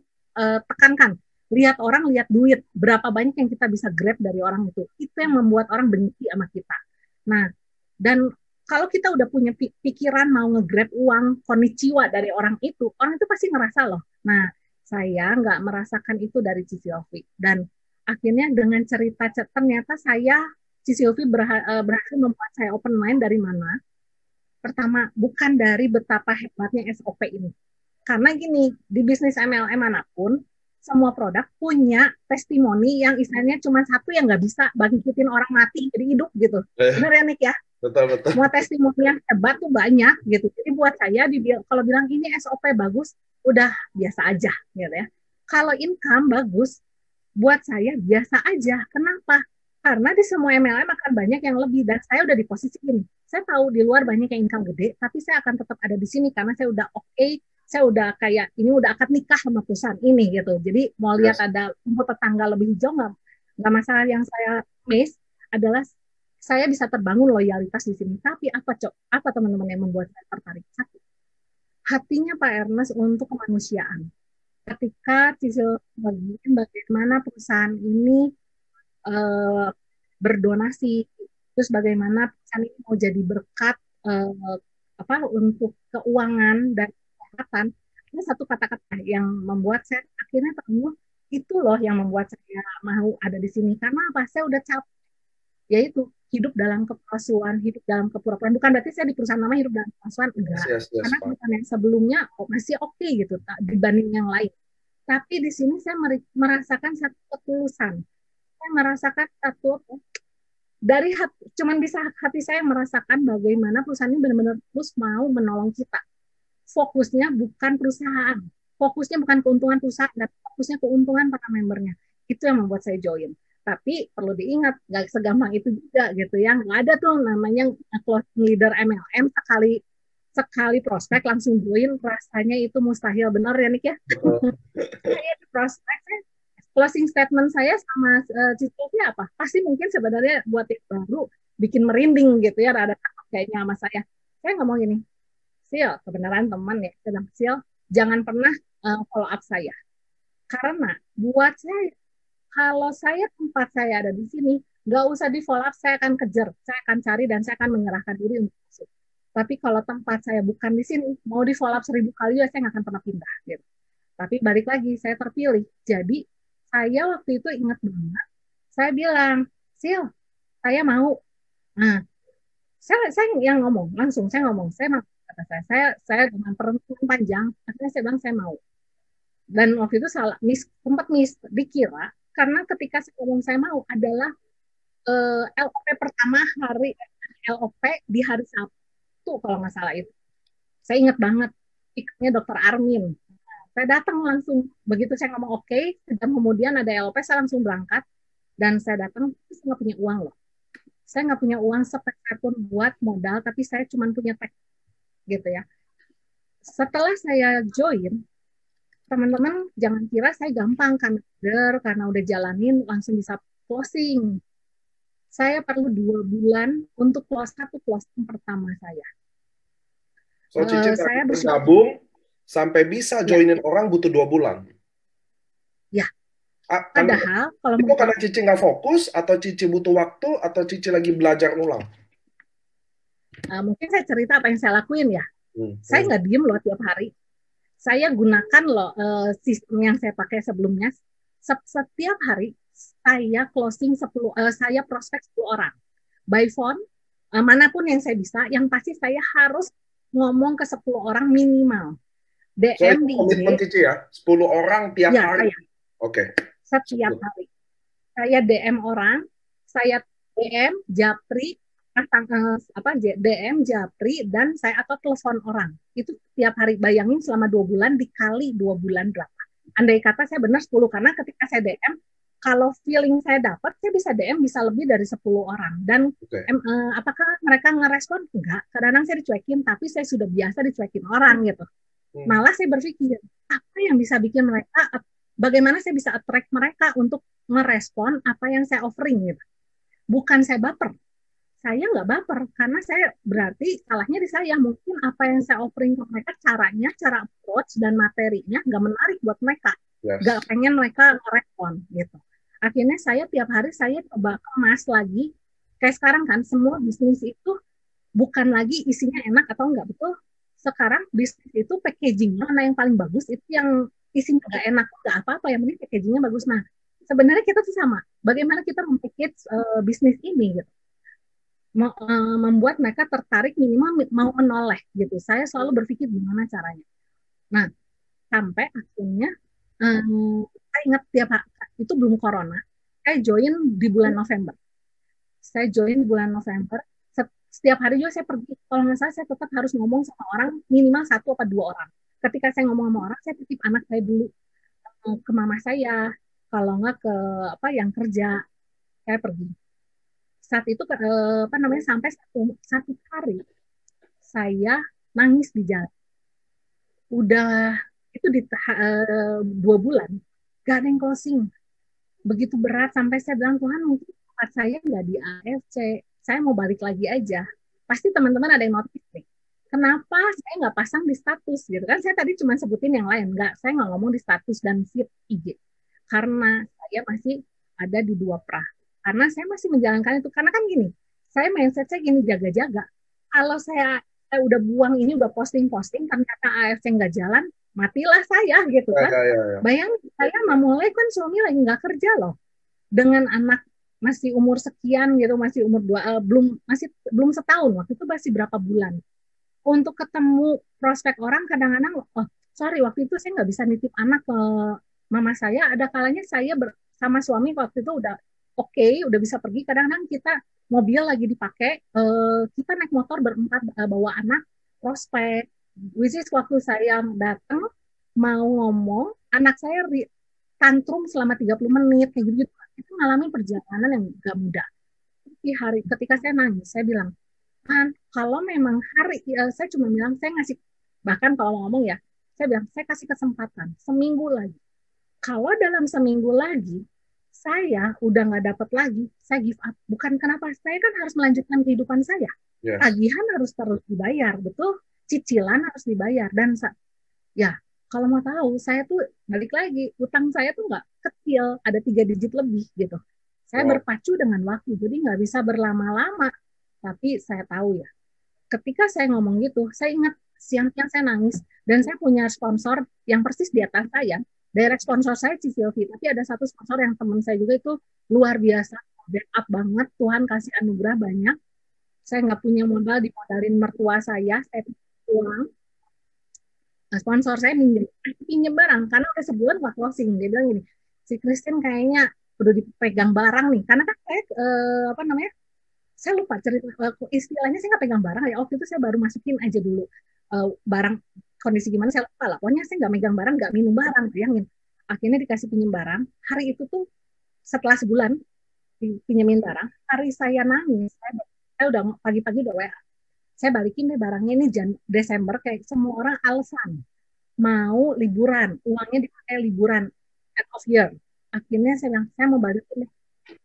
tekankan. Lihat orang, lihat duit. Berapa banyak yang kita bisa grab dari orang itu. Itu yang membuat orang benci sama kita. Nah, dan kalau kita udah punya pikiran mau nge-grab uang, konnichiwa dari orang itu pasti ngerasa loh. Nah, saya nggak merasakan itu dari Cici Ovi. Dan akhirnya dengan cerita ternyata Cici Ovi berhasil membuat saya open mind dari mana? Pertama, bukan dari betapa hebatnya SOP ini. Karena gini, di bisnis MLM manapun, semua produk punya testimoni yang istilahnya cuma satu yang nggak bisa bangkitin orang mati jadi hidup gitu. Benar ya, Nick ya? Betul. Semua testimoni yang hebat tuh banyak gitu. Jadi buat saya, kalau bilang ini SOP bagus, udah biasa aja gitu ya. Kalau income bagus, buat saya biasa aja. Kenapa? Karena di semua MLM akan banyak yang lebih, dan saya udah di posisi ini. Saya tahu di luar banyak yang income gede, tapi saya akan tetap ada di sini karena saya udah oke, saya udah kayak ini udah akad nikah sama perusahaan ini gitu. Jadi mau lihat ada rumput tetangga lebih hijau nggak masalah. Yang saya miss adalah saya bisa terbangun loyalitas di sini. Tapi apa teman-teman yang membuat saya tertarik? Satu, hatinya Pak Ernest untuk kemanusiaan. Ketika Cisil bagian bagaimana perusahaan ini berdonasi, terus bagaimana perusahaan ini mau jadi berkat untuk keuangan dan kesehatan. Ini satu kata-kata yang membuat saya akhirnya terus itu loh yang membuat saya mau ada di sini. Karena apa? Saya udah capek, yaitu hidup dalam kepalsuan, hidup dalam kepura-puraan. Bukan berarti saya di perusahaan lama hidup dalam kepalsuan, enggak. Yes, Karena perusahaan yang sebelumnya masih oke gitu dibanding yang lain. Tapi di sini saya merasakan satu ketulusan. Saya merasakan satu dari cuman bisa hati saya merasakan bagaimana perusahaan ini benar-benar terus mau menolong kita. Fokusnya bukan perusahaan, fokusnya bukan keuntungan perusahaan, tapi fokusnya keuntungan para membernya. Itu yang membuat saya join. Tapi perlu diingat, nggak segampang itu juga gitu ya. Nggak ada tuh namanya closing leader MLM sekali sekali prospek langsung join, rasanya itu mustahil, benar ya Nick ya. Saya di prospek, closing statement saya sama cicilnya apa? Pasti mungkin sebenarnya buat yang baru bikin merinding gitu ya, rada takut kayaknya sama saya. Saya ngomong gini, Sil, kebenaran teman ya, saya bilang, Sil, jangan pernah follow up saya. Karena buat saya, kalau saya tempat saya ada di sini, nggak usah di follow up, saya akan kejar, saya akan cari dan saya akan menyerahkan diri untuk masuk. Tapi kalau tempat saya bukan di sini, mau di follow up 1000 kali ya saya nggak akan pernah pindah. Gitu. Tapi balik lagi, saya terpilih. Jadi saya waktu itu ingat banget, saya bilang, Sil, saya mau. Nah, saya yang ngomong, langsung saya ngomong, saya mau. Kata saya dengan perenungan panjang, akhirnya saya bilang saya mau. Dan waktu itu salah, sempat dikira, karena ketika saya ngomong saya mau adalah LOP pertama hari LOP di hari Sabtu kalau nggak salah itu. Saya ingat banget, ikutnya Dokter Armin. Saya datang langsung, begitu saya ngomong oke, dan kemudian ada LOP, saya langsung berangkat, dan saya datang, saya nggak punya uang loh. Saya nggak punya uang sepeser pun buat modal, tapi saya cuma punya teks, gitu ya. Setelah saya join, teman-teman jangan kira saya gampang karena udah jalanin langsung bisa closing. Saya perlu 2 bulan untuk satu closing pertama saya. So, Cici Saya bergabung sampai bisa ya, joinin orang butuh 2 bulan. ya. Karena Padahal kalau itu karena Cici nggak fokus, atau Cici butuh waktu, atau Cici lagi belajar ulang? mungkin saya cerita apa yang saya lakuin ya. Saya nggak diem loh tiap hari. Saya gunakan loh sistem yang saya pakai sebelumnya. Setiap hari saya closing 10, saya prospek 10 orang. By phone, manapun yang saya bisa, yang pasti saya harus ngomong ke 10 orang minimal. DM di IG. Komitmen Cici ya, 10 orang tiap hari. Oke. Setiap hari. Saya DM orang, saya DM Japri, DM Japri, dan saya atau telepon orang. Itu setiap hari. Bayangin selama 2 bulan dikali 2 bulan berapa. Andai kata saya benar 10, karena ketika saya DM, kalau feeling saya dapat, saya bisa DM bisa lebih dari 10 orang. Dan apakah mereka ngerespon? Enggak. Kadang-kadang saya dicuekin, tapi saya sudah biasa dicuekin orang gitu. Malah saya berpikir, apa yang bisa bikin mereka, bagaimana saya bisa attract mereka untuk merespon apa yang saya offering gitu. Bukan saya baper. Saya nggak baper, karena saya berarti salahnya di saya. Mungkin apa yang saya offering ke mereka, caranya, cara approach dan materinya nggak menarik buat mereka. Nggak pengen mereka merespon gitu. Akhirnya saya tiap hari saya coba kemas lagi. Kayak sekarang kan, semua bisnis itu bukan lagi isinya enak atau enggak, betul. Sekarang bisnis itu packagingnya mana yang paling bagus, itu yang isinya nggak enak, nggak apa-apa, yang penting packagingnya bagus. Nah, sebenarnya kita tuh sama. Bagaimana kita mempackage bisnis ini gitu. Membuat mereka tertarik, minimal mau menoleh gitu. Saya selalu berpikir gimana caranya. Nah, sampai akhirnya saya ingat tiap hari, itu belum corona, saya join di bulan November. Saya join di bulan November. Setiap hari juga saya pergi. Kalau nggak salah, saya tetap harus ngomong sama orang minimal 1 atau 2 orang. Ketika saya ngomong sama orang, saya titip anak saya dulu ke mama saya. Kalau nggak ke yang kerja, saya pergi. Saat itu sampai satu hari saya nangis di jalan. Udah itu di 2 bulan gak ada yang closing. Begitu berat sampai saya bilang, Tuhan, mungkin tempat saya nggak di AFC, saya mau balik lagi aja. Pasti teman-teman ada yang notice nih. Kenapa saya nggak pasang di status gitu kan? Saya tadi cuma sebutin yang lain, saya nggak ngomong di status dan feed IG. Karena saya masih ada di 2 pra. Karena saya masih menjalankan itu. Karena kan gini, saya mindset saya gini, jaga-jaga. Kalau saya udah buang ini, udah posting-posting, ternyata AFC nggak jalan, matilah saya gitu kan. Bayangin, saya memulai kan suami lagi nggak kerja loh. Dengan anak masih umur sekian gitu, masih umur belum setahun, waktu itu masih berapa bulan. Untuk ketemu prospek orang kadang-kadang, sorry, waktu itu saya nggak bisa nitip anak ke mama saya. Ada kalanya saya sama suami waktu itu udah udah bisa pergi. Kadang-kadang kita mobil lagi dipakai, kita naik motor berempat bawa anak prospek. Which is waktu saya datang mau ngomong, anak saya tantrum selama 30 menit kayak gitu. itu ngalamin perjalanan yang gak mudah. Tapi ketika saya nangis, saya bilang, kan kalau memang saya cuma bilang, saya ngasih, bahkan kalau ngomong ya, saya bilang, saya kasih kesempatan, seminggu lagi. Kalau dalam seminggu lagi, saya udah nggak dapat lagi, saya give up. Bukan kenapa, saya kan harus melanjutkan kehidupan saya. Yes. Tagihan harus terus dibayar, betul? Cicilan harus dibayar. Dan ya, kalau mau tahu, saya tuh balik lagi, utang saya tuh nggak kecil, ada 3 digit lebih gitu. Saya Wow. berpacu dengan waktu, jadi nggak bisa berlama-lama. Tapi saya tahu ya, ketika saya ngomong gitu, saya ingat siang-siang saya nangis, dan saya punya sponsor yang persis di atas saya. Direct sponsor saya Cisilvi, tapi ada satu sponsor yang teman saya juga itu luar biasa, backup banget, Tuhan kasih anugerah banyak. Saya nggak punya modal, dimodalin mertua saya uang. Nah, sponsor saya pinjem barang karena udah sebulan nggak closing. Dia bilang gini, si Christine kayaknya udah dipegang barang nih, karena kan saya apa namanya, saya lupa cerita istilahnya, saya nggak pegang barang ya, waktu itu saya baru masukin aja dulu barang, kondisi gimana saya lupa lah, pokoknya saya nggak megang barang, nggak minum barang, bayangin. Akhirnya dikasih pinjem barang, hari itu tuh setelah sebulan pinjemin barang, hari saya nangis, saya udah pagi-pagi udah WA, saya balikin deh barangnya ini Desember, kayak semua orang alasan mau liburan, uangnya dipakai liburan end of year. Akhirnya saya bilang, saya mau balikin deh.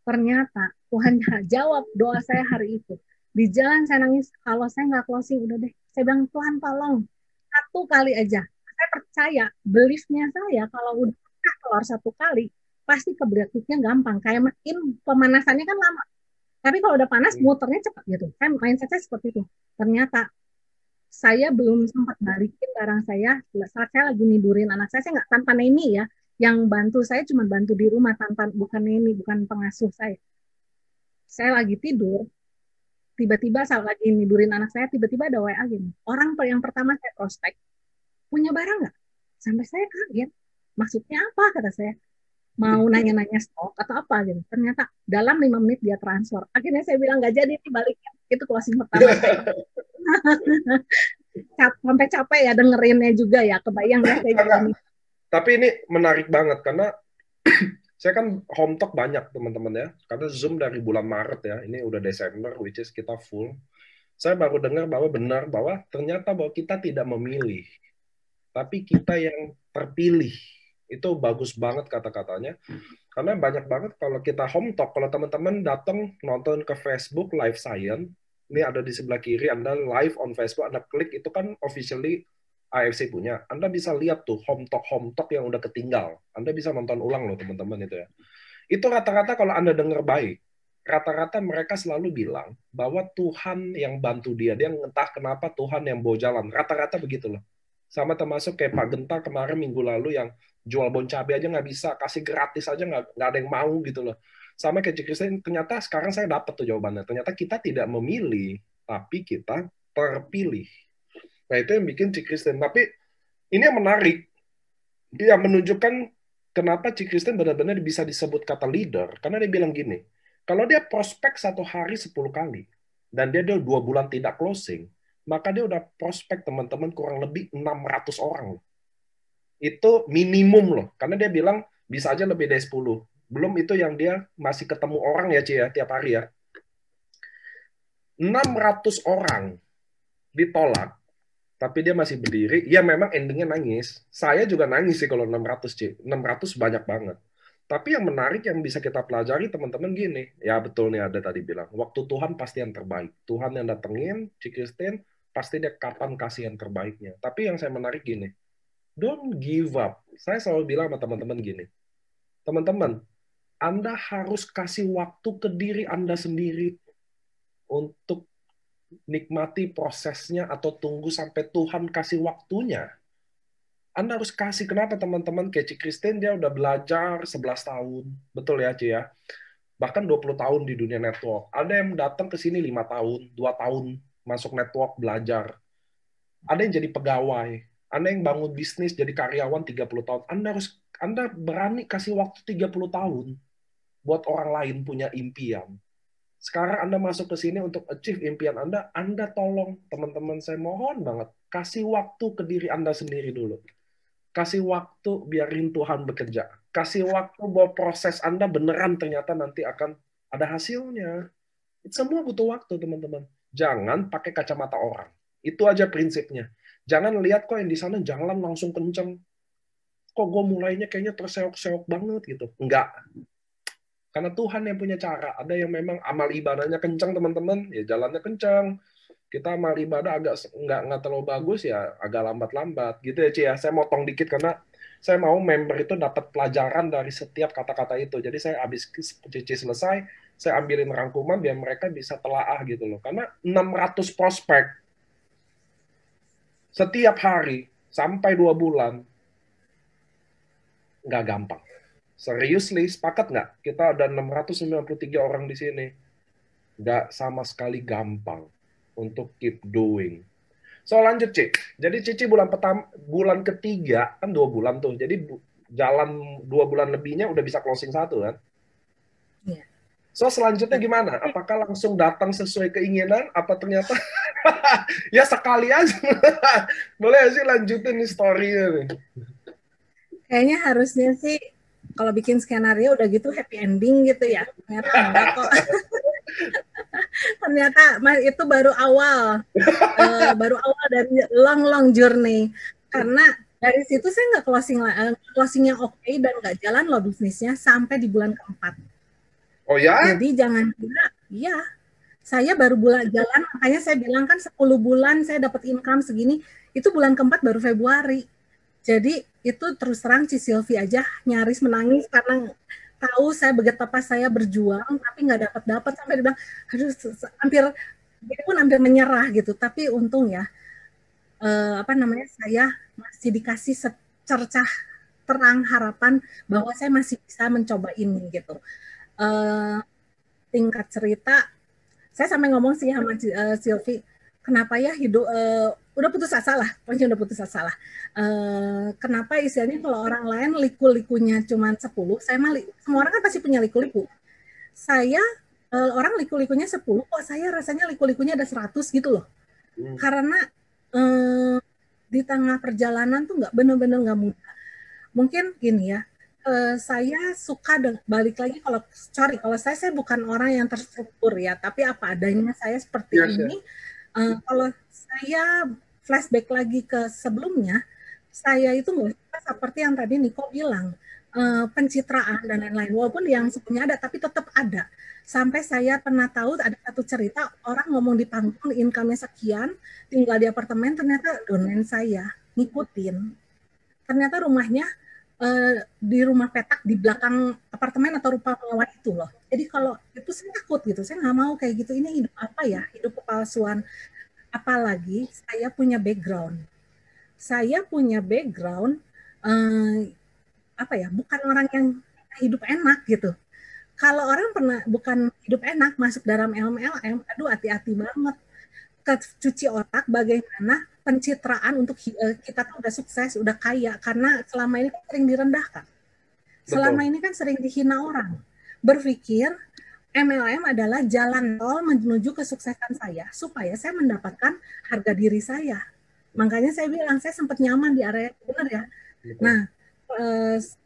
Ternyata Tuhan jawab doa saya hari itu. Di jalan saya nangis, kalau saya nggak closing, udah deh. Saya bilang, Tuhan tolong, satu kali aja. Saya percaya, beliefnya saya, kalau udah keluar satu kali, pasti ke berikutnya gampang. Kayak makin pemanasannya kan lama. Tapi kalau udah panas, muternya cepat gitu. Saya mindset saya seperti itu. Ternyata saya belum sempat balikin barang saya saat saya lagi nidurin anak saya nggak, tanpa Neni ya, yang bantu saya cuma bantu di rumah, tanpa, bukan Neni, bukan pengasuh saya lagi tidur, tiba-tiba saat lagi nidurin anak saya, tiba-tiba ada WA gini, orang yang pertama saya prospek, punya barang nggak? Sampai saya kaget, maksudnya apa, kata saya, mau nanya-nanya stok atau apa gitu. Ternyata dalam 5 menit dia transfer. Akhirnya saya bilang nggak jadi nih balikin. Itu closing pertama saya. Sampai capek ya dengerinnya juga ya, kebayang ya saya jalani. Tapi ini menarik banget karena saya kan home talk banyak teman-teman ya, karena Zoom dari bulan Maret ya, ini udah Desember, which is kita full. Saya baru dengar bahwa benar bahwa ternyata bahwa kita tidak memilih, tapi kita yang terpilih. Itu bagus banget kata-katanya. Karena banyak banget kalau kita home talk, kalau teman-teman datang nonton ke Facebook Live Science, ini ada di sebelah kiri, Anda live on Facebook, Anda klik, itu kan officially AFC punya. Anda bisa lihat tuh home talk yang udah ketinggal. Anda bisa nonton ulang loh teman-teman itu ya. Itu rata-rata kalau Anda dengar baik, rata-rata mereka selalu bilang bahwa Tuhan yang bantu dia. Dia entah kenapa Tuhan yang bawa jalan. Rata-rata begitu loh. Sama termasuk kayak Pak Genta kemarin minggu lalu yang jual bon cabai aja nggak bisa, kasih gratis aja nggak ada yang mau gitu loh. Sama kayak Cik Kristen, ternyata sekarang saya dapat tuh jawabannya. Ternyata kita tidak memilih, tapi kita terpilih. Nah itu yang bikin Cik Kristen. Tapi ini yang menarik, dia menunjukkan kenapa Cik Kristen benar-benar bisa disebut kata leader. Karena dia bilang gini, kalau dia prospek 1 hari 10 kali, dan dia 2 bulan tidak closing, maka dia udah prospek teman-teman kurang lebih 600 orang. Itu minimum loh. Karena dia bilang bisa aja lebih dari 10. Belum itu yang dia masih ketemu orang ya, Ci, ya, tiap hari ya. 600 orang ditolak, tapi dia masih berdiri. Ya memang endingnya nangis. Saya juga nangis sih kalau 600, Ci. 600 banyak banget. Tapi yang menarik yang bisa kita pelajari teman-teman gini. Ya betul nih ada tadi bilang. Waktu Tuhan pasti yang terbaik. Tuhan yang datengin, Cik Christine, pasti dia kapan kasih yang terbaiknya. Tapi yang saya menarik gini. Don't give up. Saya selalu bilang sama teman-teman gini. Teman-teman, Anda harus kasih waktu ke diri Anda sendiri untuk nikmati prosesnya atau tunggu sampai Tuhan kasih waktunya. Anda harus kasih. Kenapa teman-teman? Kayak Ci Christine, dia udah belajar 11 tahun. Betul ya, Ci ya? Bahkan 20 tahun di dunia network. Ada yang datang ke sini 5 tahun, 2 tahun masuk network belajar. Ada yang jadi pegawai. Anda yang bangun bisnis jadi karyawan 30 tahun. Anda berani kasih waktu 30 tahun buat orang lain punya impian. Sekarang Anda masuk ke sini untuk achieve impian Anda tolong teman-teman saya mohon banget kasih waktu ke diri Anda sendiri dulu. Kasih waktu, biarin Tuhan bekerja. Kasih waktu bahwa proses Anda beneran ternyata nanti akan ada hasilnya. Semua butuh waktu, teman-teman. Jangan pakai kacamata orang. Itu aja prinsipnya. Jangan lihat kok yang di sana jalan langsung kenceng. Kok gue mulainya kayaknya terseok-seok banget gitu. Enggak. Karena Tuhan yang punya cara. Ada yang memang amal ibadahnya kencang, teman-teman. Ya jalannya kencang. Kita amal ibadah agak nggak terlalu bagus ya, agak lambat-lambat. Gitu ya, Ci ya. Saya motong dikit karena saya mau member itu dapat pelajaran dari setiap kata-kata itu. Jadi saya habis Cici selesai, saya ambilin rangkuman biar mereka bisa telaah gitu loh. Karena 600 prospek setiap hari sampai 2 bulan, nggak gampang. Seriously, sepakat nggak? Kita ada 693 orang di sini. Nggak sama sekali gampang untuk keep doing. So lanjut, Cik. Jadi Cici bulan ketiga, kan 2 bulan tuh. Jadi jalan 2 bulan lebihnya udah bisa closing 1 kan? Iya. So selanjutnya gimana? Apakah langsung datang sesuai keinginan? Apa ternyata ya sekali aja? Boleh sih lanjutin nih story-nya nih. Kayaknya harusnya sih kalau bikin skenario udah gitu happy ending gitu ya. Ternyata enggak kok. Ternyata itu baru awal dari long journey. Karena dari situ saya nggak closing yang oke dan nggak jalan loh bisnisnya sampai di bulan keempat. Oh ya? Jadi jangan kira, ya saya baru bulan jalan, makanya saya bilang kan 10 bulan saya dapat income segini, itu bulan keempat baru Februari. Jadi itu terus terang Ci Silvi aja nyaris menangis karena tahu saya betapa saya berjuang tapi nggak dapat sampai dia bilang aduh hampir dia pun hampir menyerah gitu. Tapi untung ya saya masih dikasih secercah terang harapan bahwa saya masih bisa mencoba ini gitu. Tingkat cerita saya sampai ngomong sih sama Silvi, kenapa ya hidup udah putus asa lah, pokoknya udah putus asa lah. Kenapa istilahnya kalau orang lain liku-likunya cuma 10, saya mah semua orang kan pasti punya liku-liku. Saya orang liku-likunya 10, kok saya rasanya liku-likunya ada 100 gitu loh. Karena di tengah perjalanan tuh nggak bener-bener nggak mudah. Mungkin gini ya, saya suka balik lagi kalau saya bukan orang yang terstruktur ya, tapi apa adanya saya seperti ini. Kalau saya flashback lagi ke sebelumnya, saya itu nggak suka seperti yang tadi Niko bilang, pencitraan dan lain-lain. Walaupun yang sebenarnya ada, tapi tetap ada. Sampai saya pernah tahu ada satu cerita orang ngomong di panggung income-nya sekian, tinggal di apartemen, ternyata donen saya ngikutin. Ternyata rumahnya di rumah petak di belakang apartemen atau rumah mewah itu loh. Jadi kalau itu saya takut gitu, saya nggak mau kayak gitu. Ini hidup apa ya? Hidup kepalsuan. Apalagi saya punya background. Saya punya background bukan orang yang hidup enak gitu. Kalau orang pernah bukan hidup enak masuk dalam LMLM, aduh hati-hati banget. Cuci otak bagaimana pencitraan untuk kita tuh udah sukses, udah kaya, karena selama ini kan sering direndahkan. Selama ini kan sering dihina orang. Berpikir MLM adalah jalan tol menuju kesuksesan saya, supaya saya mendapatkan harga diri saya. Makanya saya bilang, saya sempat nyaman di area, benar ya? Nah,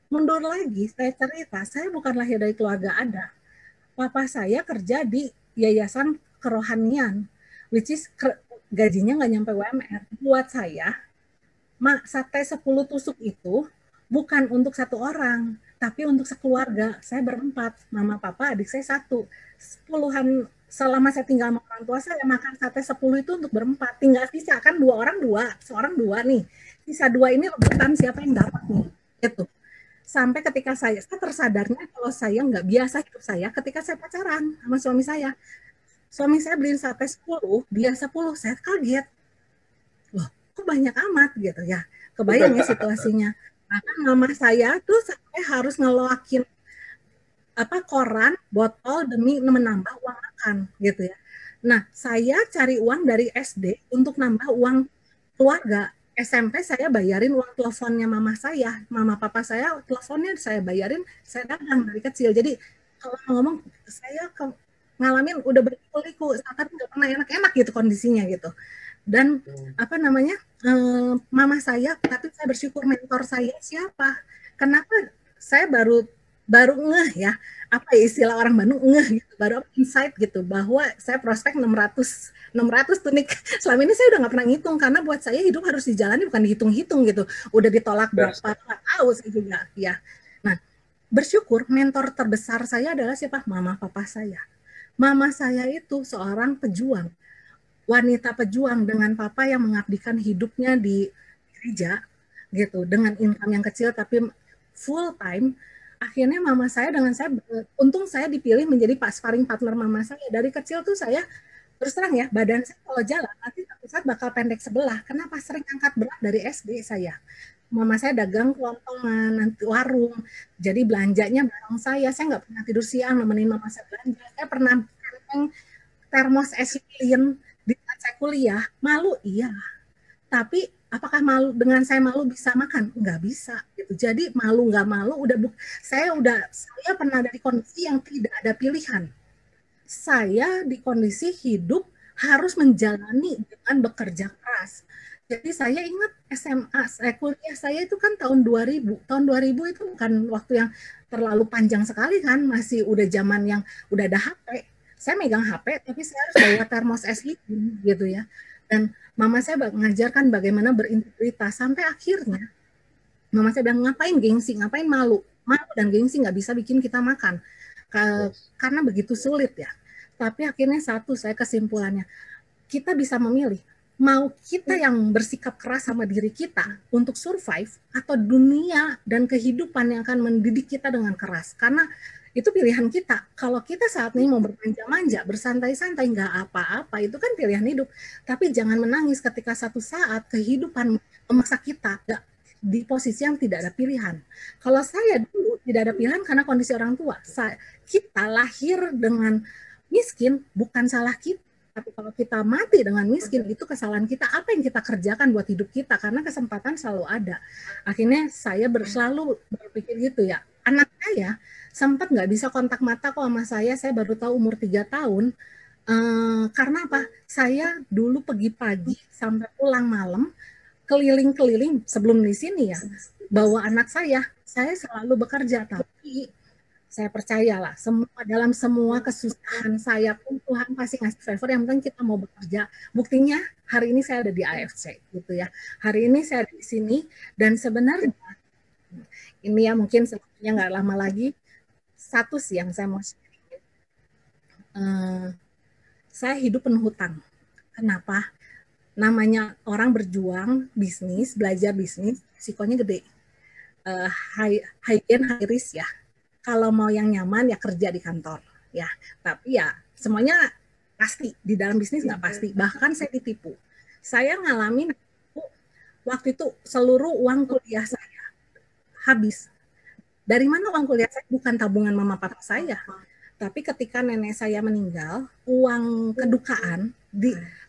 mundur lagi, saya cerita, saya bukan lahir dari keluarga ada. Papa saya kerja di yayasan kerohanian, which is gajinya nggak nyampe UMR. Buat saya, sate 10 tusuk itu bukan untuk satu orang, tapi untuk sekeluarga. Saya berempat, mama, papa, adik saya satu. Selama saya tinggal sama orang tua saya makan sate 10 itu untuk berempat. Tinggal sisa kan seorang dua nih. Sisa 2 ini rebutan siapa yang dapat nih. Gitu. Sampai ketika saya tersadarnya kalau saya nggak biasa hidup saya ketika saya pacaran sama suami saya. Suami saya beliin sate 10, dia 10, saya kaget. Loh, kok banyak amat gitu ya. Kebayang ya situasinya. Bahkan mama saya tuh sampai harus ngeloakin koran, botol demi menambah uang makan gitu ya. Nah, saya cari uang dari SD untuk nambah uang keluarga. SMP saya bayarin uang teleponnya mama saya, mama papa saya teleponnya saya bayarin, saya dagang dari kecil. Jadi kalau ngomong saya ngalamin udah berliku-liku, tapi nggak pernah enak-enak gitu kondisinya gitu. Dan apa namanya, mama saya, tapi saya bersyukur mentor saya siapa? Kenapa saya baru baru ngeh ya, apa ya istilah orang Bandung ngeh gitu, baru insight gitu bahwa saya prospek 600 tuh nih. Selama ini saya udah nggak pernah ngitung karena buat saya hidup harus dijalani bukan dihitung-hitung gitu. Udah ditolak berapa nggak tahu saya juga ya. Nah, bersyukur mentor terbesar saya adalah siapa? Mama papa saya. Mama saya itu seorang pejuang, wanita pejuang dengan papa yang mengabdikan hidupnya di gereja gitu dengan income yang kecil tapi full time. Akhirnya mama saya dengan saya, untung saya dipilih menjadi sparring partner mama saya. Dari kecil tuh saya terus terang ya, badan saya kalau jalan nanti satu saat bakal pendek sebelah. Kenapa? Sering angkat berat dari SD saya. Mama saya dagang kelontongan, nanti warung, jadi belanjanya bareng saya nggak pernah tidur siang nemenin mama saya belanja. Saya pernah termos es lilin di saat saya kuliah. Malu iya, tapi apakah malu dengan saya malu bisa makan? Nggak bisa gitu. Jadi malu nggak malu saya pernah dari kondisi yang tidak ada pilihan. Saya di kondisi hidup harus menjalani dengan bekerja keras. Jadi saya ingat SMA, kuliah saya itu kan tahun 2000. Tahun 2000 itu bukan waktu yang terlalu panjang sekali kan, masih udah zaman yang udah ada HP. Saya megang HP, tapi saya harus bawa termos es gitu ya. Dan mama saya mengajarkan bagaimana berintegritas. Sampai akhirnya, mama saya bilang, ngapain gengsi, ngapain malu. Malu dan gengsi nggak bisa bikin kita makan. Karena begitu sulit ya. Tapi akhirnya saya kesimpulannya, kita bisa memilih mau kita yang bersikap keras sama diri kita untuk survive atau dunia dan kehidupan yang akan mendidik kita dengan keras. Karena itu pilihan kita. Kalau kita saat ini mau bermanja-manja, bersantai-santai, nggak apa-apa, itu kan pilihan hidup. Tapi jangan menangis ketika satu saat kehidupan memaksa kita di posisi yang tidak ada pilihan. Kalau saya dulu tidak ada pilihan karena kondisi orang tua. Kita lahir dengan miskin, bukan salah kita. Tapi kalau kita mati dengan miskin, itu kesalahan kita. Apa yang kita kerjakan buat hidup kita? Karena kesempatan selalu ada. Akhirnya saya selalu berpikir gitu ya. Anak saya sempat nggak bisa kontak mata kok sama saya baru tahu umur 3 tahun. Karena apa? Saya dulu pergi pagi sampai pulang malam, keliling-keliling sebelum di sini ya, bawa anak saya selalu bekerja, tapi saya percayalah dalam semua kesusahan saya pun Tuhan pasti ngasih favor. Yang penting kita mau bekerja. Buktinya hari ini saya ada di AFC gitu ya. Hari ini saya ada di sini dan sebenarnya ini ya mungkin selanjutnya nggak lama lagi satu sih yang saya mau sharing. Saya hidup penuh hutang. Kenapa? Namanya orang berjuang bisnis, belajar bisnis, risikonya gede. High gain, high risk ya. Kalau mau yang nyaman ya kerja di kantor ya, tapi ya semuanya pasti di dalam bisnis nggak pasti. Bahkan saya ditipu. Saya ngalamin waktu itu seluruh uang kuliah saya habis. Dari mana uang kuliah saya? Bukan tabungan mama papa saya, tapi ketika nenek saya meninggal, uang kedukaan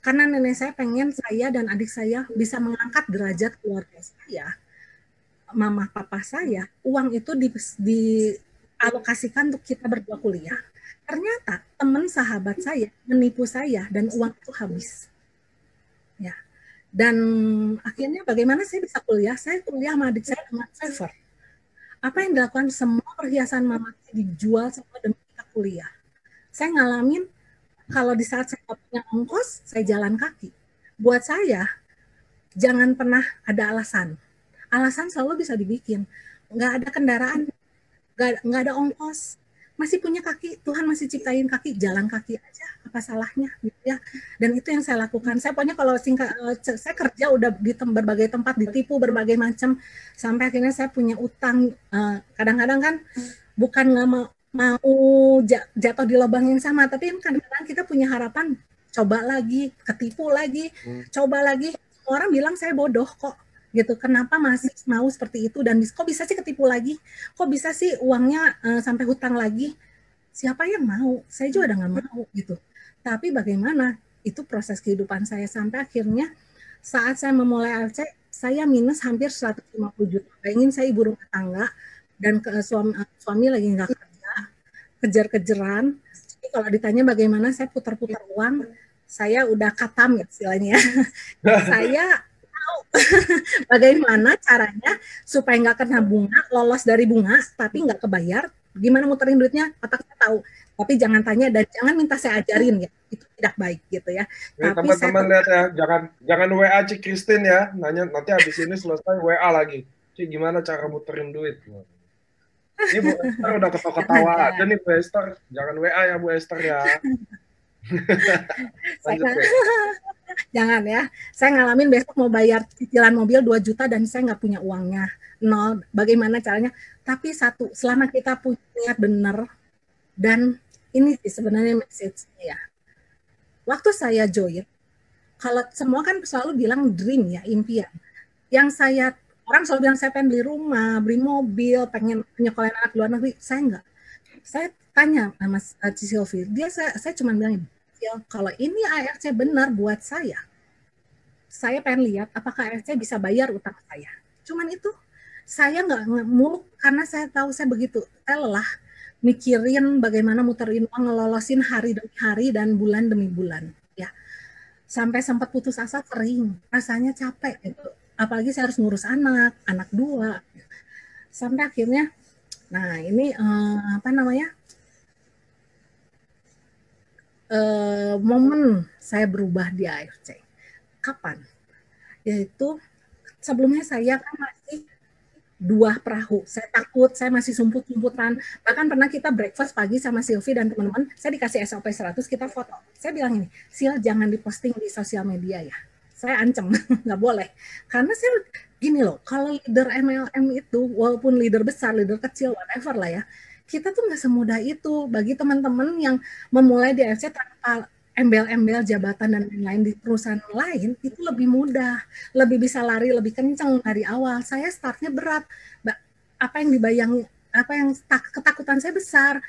karena nenek saya pengen saya dan adik saya bisa mengangkat derajat keluarga saya, mama papa saya, uang itu alokasikan untuk kita berdua kuliah. Ternyata teman sahabat saya menipu saya dan uang itu habis. Ya. Dan akhirnya bagaimana saya bisa kuliah? Saya kuliah sama adik saya dengan favor. Apa yang dilakukan? Semua perhiasan mama saya dijual semua demi kita kuliah. Saya ngalamin kalau di saat saya punya ongkos, saya jalan kaki. Buat saya, jangan pernah ada alasan. Alasan selalu bisa dibikin. Nggak ada kendaraan, nggak ada ongkos, masih punya kaki, Tuhan masih ciptain kaki, jalan kaki aja, apa salahnya gitu ya. Dan itu yang saya lakukan. Saya pokoknya kalau saya kerja udah di berbagai tempat, ditipu berbagai macam, sampai akhirnya saya punya utang. Kadang-kadang kan bukan nggak mau jatuh di lubang yang sama, tapi kadang-kadang kita punya harapan, coba lagi, ketipu lagi, coba lagi. Orang bilang saya bodoh kok gitu, kenapa masih mau seperti itu dan kok bisa sih ketipu lagi, kok bisa sih uangnya sampai hutang lagi. Siapa yang mau? Saya juga udah nggak mau gitu. Tapi bagaimana, itu proses kehidupan saya sampai akhirnya saat saya memulai AFC, saya minus hampir 150 juta. Bayangin saya ibu rumah tangga dan suami lagi nggak kerja, kejar-kejaran. Jadi kalau ditanya bagaimana saya putar-putar uang, Saya udah katam ya istilahnya. Saya bagaimana caranya supaya nggak kena bunga, lolos dari bunga, tapi nggak kebayar. Gimana muterin duitnya? Otak saya tahu. Tapi jangan tanya dan jangan minta saya ajarin ya. Itu tidak baik gitu ya. Nih Tapi saya teman-teman lihat tetap ya, jangan jangan WA Cik Christine ya, nanya nanti habis ini selesai WA lagi. Cik gimana cara muterin duit? Ini Bu Esther udah jangan ketawa-ketawa ya. aja nih Bu Esther, jangan WA ya Bu Esther ya. Lanjut Saya Bu. jangan ya. Saya ngalamin besok mau bayar cicilan mobil 2 juta dan saya nggak punya uangnya. Nol. Bagaimana caranya? Tapi satu, selama kita punya niat benar dan ini sih sebenarnya message-nya ya. Waktu saya join, kalau semua kan selalu bilang dream ya, impian. Yang saya orang selalu bilang saya pengen beli rumah, beli mobil, pengen nyekolahin anak luar negeri. Saya enggak. Saya tanya sama Sylvie, saya cuma bilang, kalau ini ARC benar buat saya pengen lihat apakah ARC bisa bayar utang saya. Cuman itu saya nggak muluk karena saya tahu saya begitu, saya lelah mikirin bagaimana muterin uang, ngelolosin hari demi hari dan bulan demi bulan. Ya, sampai sempat putus asa sering, rasanya capek gitu. Apalagi saya harus ngurus anak dua. Sampai akhirnya, nah ini apa namanya? Momen saya berubah di AFC. Kapan? Yaitu sebelumnya saya kan masih 2 perahu. Saya takut, saya masih sumput-sumputan. Bahkan pernah kita breakfast pagi sama Sylvie dan teman-teman, saya dikasih SOP 100, kita foto. Saya bilang ini, Sil jangan diposting di sosial media ya. Saya ancam, nggak boleh. Karena saya gini loh, kalau leader MLM itu, walaupun leader besar, leader kecil, whatever lah ya, kita tuh nggak semudah itu. Bagi teman-teman yang memulai di AFC tanpa embel-embel jabatan dan lain-lain di perusahaan lain, itu lebih mudah, lebih bisa lari lebih kencang dari awal. Saya startnya berat, apa yang dibayang, apa yang ketakutan saya besar.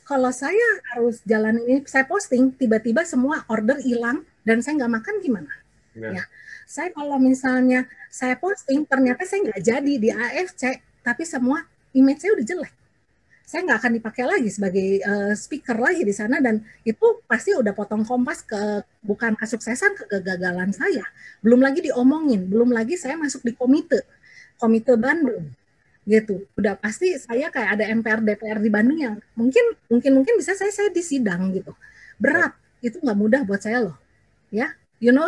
Kalau saya harus jalan ini, saya posting, tiba-tiba semua order hilang dan saya nggak makan gimana? Ya, saya kalau misalnya saya posting, ternyata saya nggak jadi di AFC, tapi semua image saya udah jelek. Saya nggak akan dipakai lagi sebagai speaker lagi di sana dan itu pasti udah potong kompas ke bukan kesuksesan, kegagalan saya. Belum lagi diomongin, belum lagi saya masuk di komite Bandung gitu. Udah pasti saya kayak ada MPR DPR di Bandung yang mungkin bisa saya di sidang gitu. Berat, itu nggak mudah buat saya loh. Ya, you know,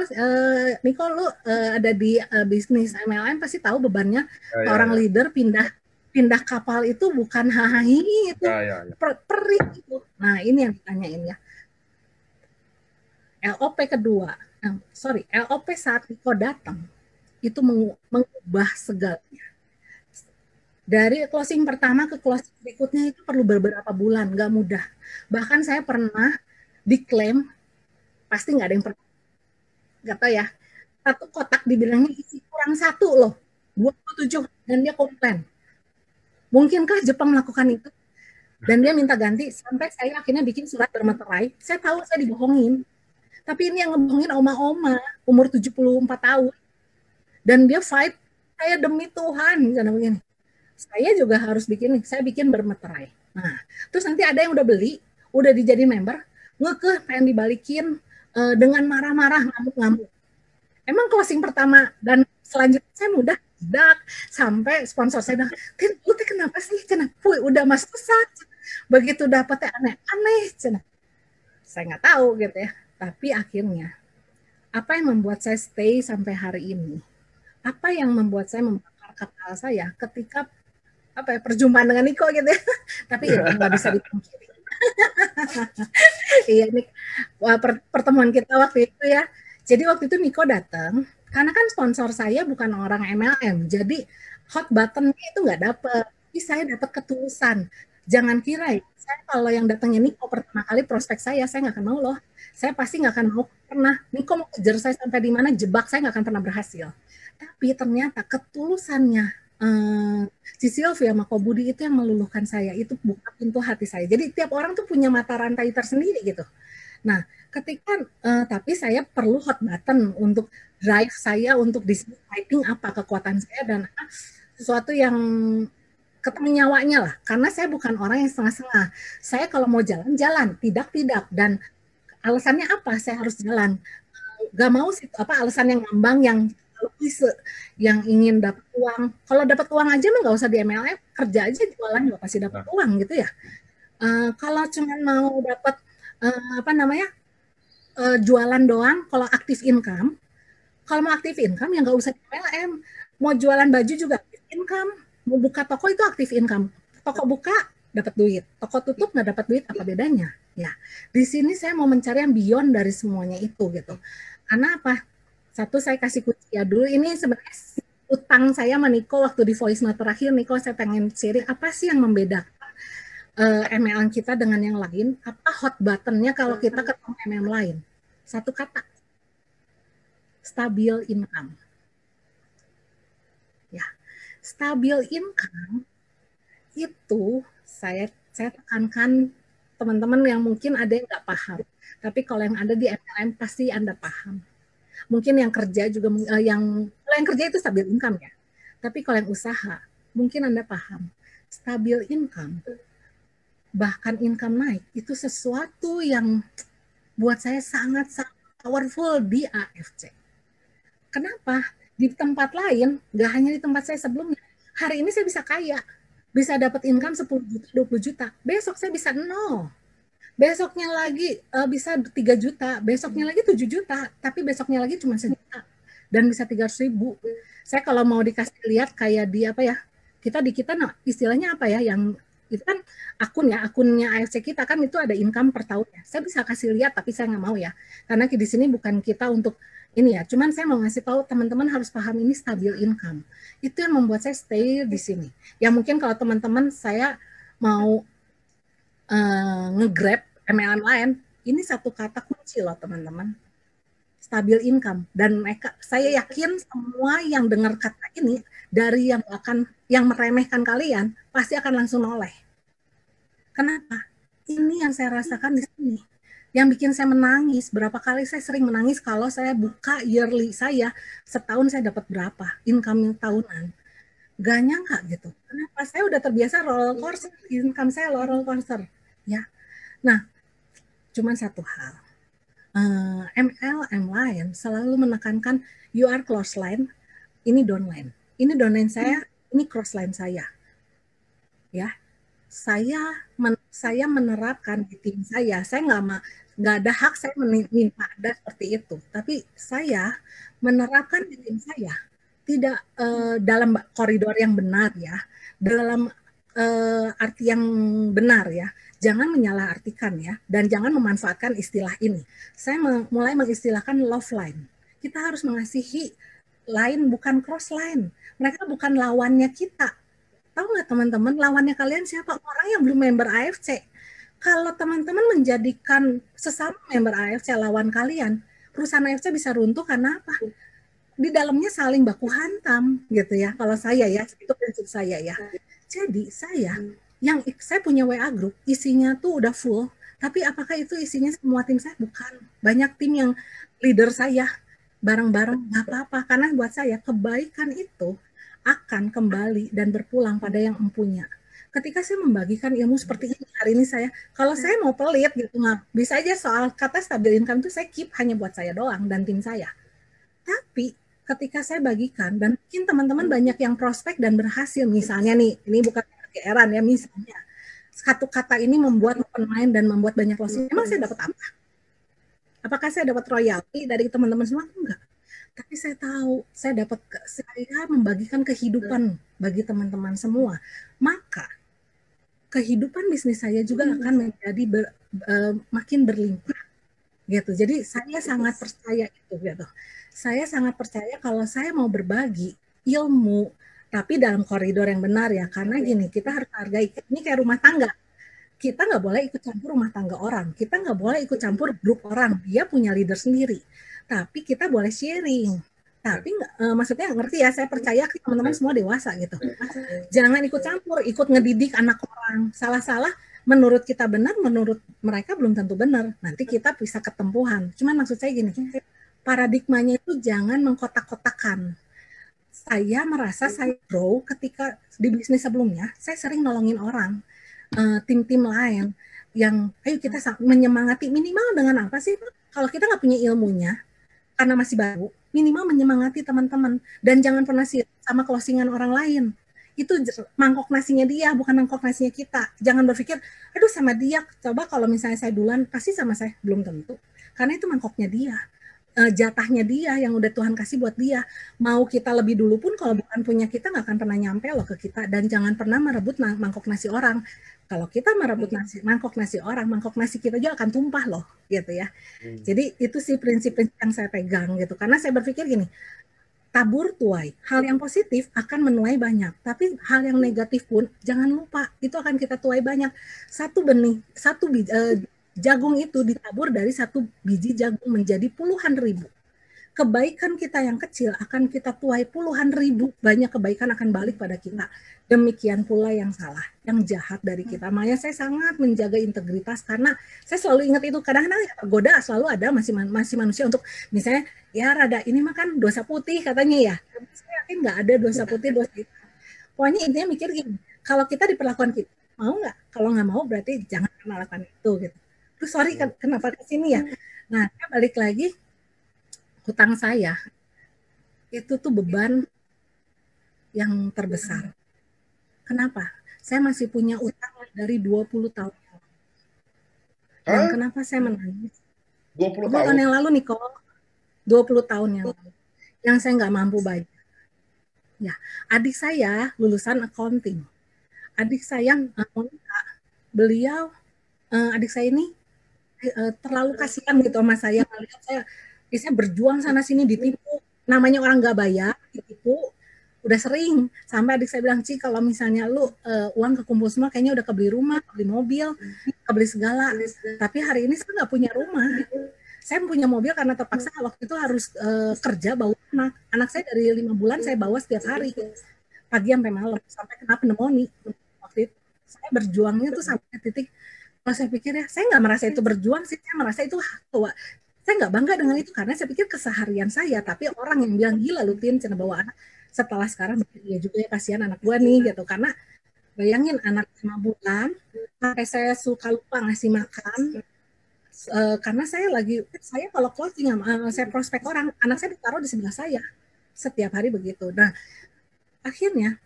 Niko lu ada di bisnis MLM pasti tahu bebannya seorang leader pindah kapal itu bukan hahaha itu perih itu. Nah ini yang ditanyain ya. LOP kedua, LOP saat Niko datang itu mengubah segalanya. Dari closing pertama ke closing berikutnya itu perlu beberapa bulan, nggak mudah. Bahkan saya pernah diklaim, pasti nggak ada yang pernah, nggak tahu ya, satu kotak dibilangnya isi kurang 1 loh, 27, dan dia komplain. Mungkinkah Jepang melakukan itu? Dan dia minta ganti, sampai saya akhirnya bikin surat bermeterai. Saya tahu saya dibohongin. Tapi ini yang ngebohongin oma-oma, umur 74 tahun. Dan dia fight, saya demi Tuhan, misalnya begini. Saya juga harus bikin, saya bikin bermeterai. Nah, terus nanti ada yang udah beli, udah dijadiin member, ngekeh pengen dibalikin dengan marah-marah, ngamuk-ngamuk. Emang closing pertama dan selanjutnya saya mudah tidak sampai sponsor saya bilang, lu kenapa sih? Kenapa? Udah mas besar. Begitu dapetnya aneh-aneh. Saya nggak tahu gitu ya. Tapi akhirnya, apa yang membuat saya stay sampai hari ini? Apa yang membuat saya membakar kepala saya ketika perjumpaan dengan Niko gitu ya. Tapi ya nggak bisa dipungkiri. Iya, ini pertemuan kita waktu itu ya. Jadi waktu itu Niko datang, karena kan sponsor saya bukan orang MLM, jadi hot button itu nggak dapet. Tapi saya dapat ketulusan. Jangan kira ya, saya kalau yang datangnya Niko pertama kali prospek saya nggak akan mau loh. Saya pasti nggak akan mau pernah. Niko mau kejar saya sampai di mana, jebak saya nggak akan pernah berhasil. Tapi ternyata ketulusannya si Sylvia sama Kobudi itu yang meluluhkan saya, itu buka pintu hati saya. Jadi tiap orang tuh punya mata rantai tersendiri gitu. Nah, ketika tapi saya perlu hot button untuk drive saya untuk fighting apa kekuatan saya dan sesuatu yang ketemu nyawanya lah. Karena saya bukan orang yang setengah-setengah. Saya kalau mau jalan, tidak. Dan alasannya apa saya harus jalan? Gak mau sih alasan yang ngambang, yang klise, yang ingin dapat uang. Kalau dapat uang aja mah nggak usah di MLM, kerja aja jualan juga pasti dapat uang gitu ya. Kalau cuma mau dapat apa namanya jualan doang, kalau aktif income, kalau mau aktif income ya nggak usah di MLM. Mau jualan baju juga aktif income, mau buka toko itu aktif income. Toko buka dapat duit, toko tutup nggak dapat duit, apa bedanya? Ya, di sini saya mau mencari yang beyond dari semuanya itu gitu. Karena apa? Satu, saya kasih kunci ya dulu. Ini sebenarnya utang saya sama Niko waktu di voice note terakhir. Niko, saya pengen sharing apa sih yang membedakan MLM kita dengan yang lain? Apa hot buttonnya kalau kita ketemu MLM lain? Satu kata, stabil income. Ya, stabil income itu saya tekankan teman-teman yang mungkin ada yang nggak paham. Tapi kalau yang ada di MLM pasti Anda paham. Mungkin yang kerja juga kalau yang kerja itu stabil income ya. Tapi kalau yang usaha, mungkin Anda paham. Stabil income, bahkan income naik, itu sesuatu yang buat saya sangat-sangat powerful di AFC. Kenapa? Di tempat lain, nggak hanya di tempat saya sebelumnya, hari ini saya bisa kaya, bisa dapat income 10 juta, 20 juta. Besok saya bisa nol. Besoknya lagi bisa 3 juta, besoknya lagi 7 juta, tapi besoknya lagi cuma sejuta dan bisa 300.000. Saya kalau mau dikasih lihat kayak di apa ya, kita nah, istilahnya apa ya, yang itu kan akunnya AFC kita kan itu ada income per tahunnya. Saya bisa kasih lihat tapi saya nggak mau ya, karena di sini bukan kita untuk ini ya. Cuman saya mau ngasih tahu teman-teman harus paham ini stabil income. Itu yang membuat saya stay di sini. Ya mungkin kalau teman-teman saya mau nge-grab MLM lain, ini satu kata kunci loh teman-teman, stabil income. Dan mereka, saya yakin semua yang dengar kata ini dari yang meremehkan kalian pasti akan langsung noleh. Kenapa? Ini yang saya rasakan di sini. Yang bikin saya menangis, berapa kali saya sering menangis kalau saya buka yearly saya, setahun saya dapat berapa income tahunan. Gak nyangka gitu. Kenapa? Saya udah terbiasa roller coaster, income saya roller coaster. Ya. Nah, cuman satu hal. MLM lain selalu menekankan you are close line, ini downline. Ini downline saya, ini cross line saya. Ya, saya menerapkan di tim saya nggak ada hak saya minta ada seperti itu, tapi saya menerapkan di tim saya tidak dalam koridor yang benar ya, dalam arti yang benar ya, jangan menyalahartikan ya, dan jangan memanfaatkan istilah ini. Saya mulai mengistilahkan love line. Kita harus mengasihi line bukan cross line. Mereka bukan lawannya kita. Tahu nggak teman-teman, lawannya kalian siapa? Orang yang belum member AFC. Kalau teman-teman menjadikan sesama member AFC lawan kalian, perusahaan AFC bisa runtuh karena apa? Di dalamnya saling baku hantam gitu ya. Kalau saya ya, itu prinsip saya ya. Jadi saya punya WA group, isinya tuh udah full, tapi apakah itu isinya semua tim saya? Bukan. Banyak tim yang leader saya bareng-bareng, nggak apa-apa. Karena buat saya kebaikan itu akan kembali dan berpulang pada yang empunya. Ketika saya membagikan ilmu seperti ini, hari ini kalau saya mau pelit gitu, nggak bisa aja soal kata stabil income itu saya keep hanya buat saya doang dan tim saya. Tapi ketika saya bagikan, dan mungkin teman-teman banyak yang prospek dan berhasil, misalnya nih, ini bukan kegeeran ya, misalnya, satu kata ini membuat pemain dan membuat banyak closing, emang saya dapat apa? Apakah saya dapat royalti dari teman-teman semua? Enggak. Tapi saya tahu, saya membagikan kehidupan bagi teman-teman semua. Maka kehidupan bisnis saya juga akan menjadi makin berlimpah. Gitu. Jadi saya sangat percaya itu gitu. Saya sangat percaya kalau saya mau berbagi ilmu, tapi dalam koridor yang benar ya. Karena gini, kita harus hargai. Ini kayak rumah tangga. Kita nggak boleh ikut campur rumah tangga orang. Kita nggak boleh ikut campur grup orang. Dia punya leader sendiri. Tapi kita boleh sharing. Tapi maksudnya ngerti ya, saya percaya teman-teman semua dewasa gitu. Jangan ikut campur, ikut ngedidik anak orang. Salah-salah, menurut kita benar, menurut mereka belum tentu benar. Nanti kita bisa ketempuhan. Cuman maksud saya gini, paradigmanya itu jangan mengkotak-kotakan. Saya merasa saya grow ketika di bisnis sebelumnya, saya sering nolongin orang, tim-tim lain. yang ayo kita menyemangati minimal dengan apa sih? Kalau kita nggak punya ilmunya, karena masih baru, minimal menyemangati teman-teman dan jangan pernah sirik sama closingan orang lain. Itu mangkok nasinya dia, bukan mangkok nasinya kita. Jangan berpikir, aduh sama dia, coba kalau misalnya saya duluan, pasti sama saya. Belum tentu. Karena itu mangkoknya dia. Jatahnya dia yang udah Tuhan kasih buat dia. Mau kita lebih dulu pun kalau bukan punya kita nggak akan pernah nyampe loh ke kita. Dan jangan pernah merebut mangkok nasi orang. Kalau kita merebut mangkok nasi orang, mangkok nasi kita juga akan tumpah loh, gitu ya. Jadi itu sih prinsip-prinsip yang saya pegang gitu. Karena saya berpikir gini, tabur tuai. Hal yang positif akan menuai banyak, tapi hal yang negatif pun jangan lupa itu akan kita tuai banyak. Satu benih, jagung itu ditabur dari satu biji jagung menjadi puluhan ribu. Kebaikan kita yang kecil akan kita tuai puluhan ribu, banyak kebaikan akan balik pada kita. Demikian pula yang salah, yang jahat dari kita. Makanya saya sangat menjaga integritas karena saya selalu ingat itu. Kadang-kadang ya, tergoda selalu ada masih manusia untuk misalnya ya rada ini mah kan dosa putih katanya ya. Saya yakin nggak ada dosa putih, dosa hitam. Pokoknya intinya mikir gini, kalau kita diperlakukan kita, mau nggak? Kalau nggak mau berarti jangan melakukan itu gitu. Terus sorry kenapa ke sini ya? Nah, balik lagi hutang saya itu tuh beban yang terbesar. Kenapa? Saya masih punya utang dari 20 tahun. Dan Hah? kenapa saya menangis? 20 20 tahun tahun? yang lalu nih kok. 20 tahun yang lalu. Yang saya nggak mampu bayar. Ya, adik saya lulusan accounting. Adik saya beliau adik saya ini terlalu kasihan gitu sama saya. Saya berjuang sana sini ditipu. Namanya orang nggak bayar, ditipu. Udah sering sampai adik saya bilang, Ci kalau misalnya lu uang kekumpul semua kayaknya udah kebeli rumah, kebeli mobil, kebeli segala. Tapi hari ini saya nggak punya rumah. Saya punya mobil karena terpaksa waktu itu harus kerja bawa anak. Anak saya dari 5 bulan saya bawa setiap hari pagi sampai malam sampai kena pneumonia. Waktu itu saya berjuangnya tuh sampai titik kalau saya pikir ya saya nggak merasa itu berjuang sih, saya merasa itu tua. Saya nggak bangga dengan itu karena saya pikir keseharian saya, tapi orang yang bilang gila lu Tin cina bawa anak. Setelah sekarang ya juga ya kasihan anak gua nih gitu karena bayangin anak 5 bulan sampai saya suka lupa ngasih makan karena saya kalau closing saya prospek orang anak saya ditaruh di sebelah saya setiap hari begitu. Nah akhirnya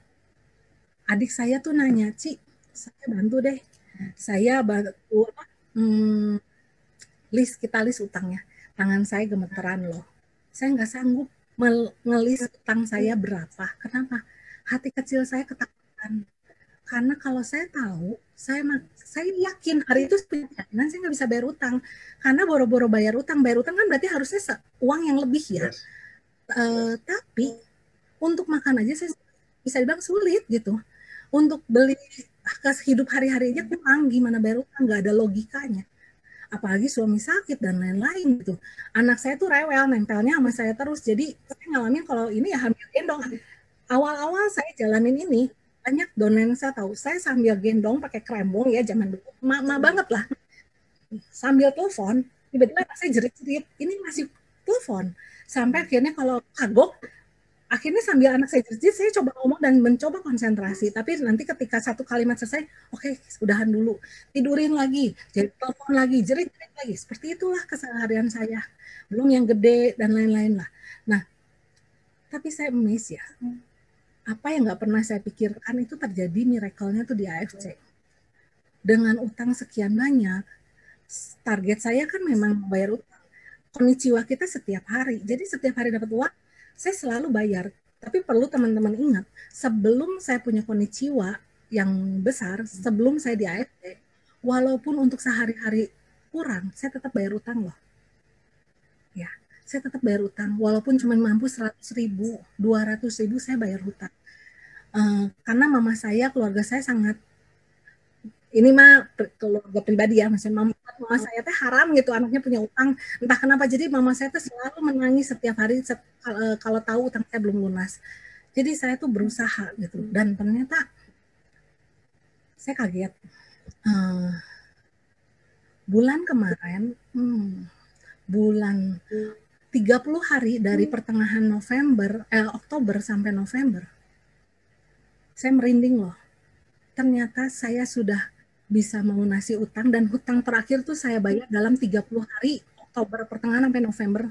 adik saya tuh nanya, Ci saya bantu deh, saya bantu kita list utangnya. Tangan saya gemeteran loh. Saya nggak sanggup ngelis utang saya berapa. Kenapa? Hati kecil saya ketakutan. Karena kalau saya tahu, saya yakin hari itu punya keyakinan saya nggak bisa bayar utang. Karena boro-boro bayar utang kan berarti harusnya uang yang lebih ya. Yes. Tapi untuk makan aja saya bisa dibilang sulit gitu. Untuk beli hidup hari-hari aja kurang, gimana bayar utang, nggak ada logikanya. Apalagi suami sakit dan lain-lain gitu. Anak saya tuh rewel, nempelnya sama saya terus. Jadi saya ngalamin kalau ini ya hamil gendong. Awal-awal saya jalanin ini, banyak donen saya tahu. Saya sambil gendong pakai krembong ya zaman dulu. Mama banget lah. Sambil telepon, tiba-tiba saya jerit-jerit. Ini masih telepon. Sampai akhirnya kalau kagok, akhirnya sambil anak saya jerit, saya coba ngomong dan mencoba konsentrasi. Tapi nanti ketika satu kalimat selesai, oke, udahan dulu. Tidurin lagi, jadi telepon lagi, jerit-jerit lagi. Seperti itulah keseharian saya. Belum yang gede dan lain-lain lah. Nah, tapi saya miss ya. Apa yang nggak pernah saya pikirkan itu terjadi miracle-nya tuh di AFC. Dengan utang sekian banyak, target saya kan memang bayar utang. Konnichiwa kita setiap hari. Jadi setiap hari dapat uang, saya selalu bayar. Tapi perlu teman-teman ingat, sebelum saya punya konnichiwa yang besar, sebelum saya di AFC, walaupun untuk sehari-hari kurang, saya tetap bayar utang loh. Ya, saya tetap bayar utang. Walaupun cuma mampu 100.000, 200.000, saya bayar hutang. Karena mama saya, keluarga saya sangat ini mah keluarga pribadi ya, maksudnya mama saya teh haram gitu anaknya punya utang, entah kenapa. Jadi mama saya tuh selalu menangis setiap hari kalau tahu utang saya belum lunas. Jadi saya tuh berusaha gitu, dan ternyata saya kaget. Bulan kemarin, bulan 30 hari dari pertengahan Oktober sampai November, saya merinding loh. Ternyata saya sudah bisa melunasi utang, dan hutang terakhir tuh saya bayar dalam 30 hari, Oktober pertengahan sampai November.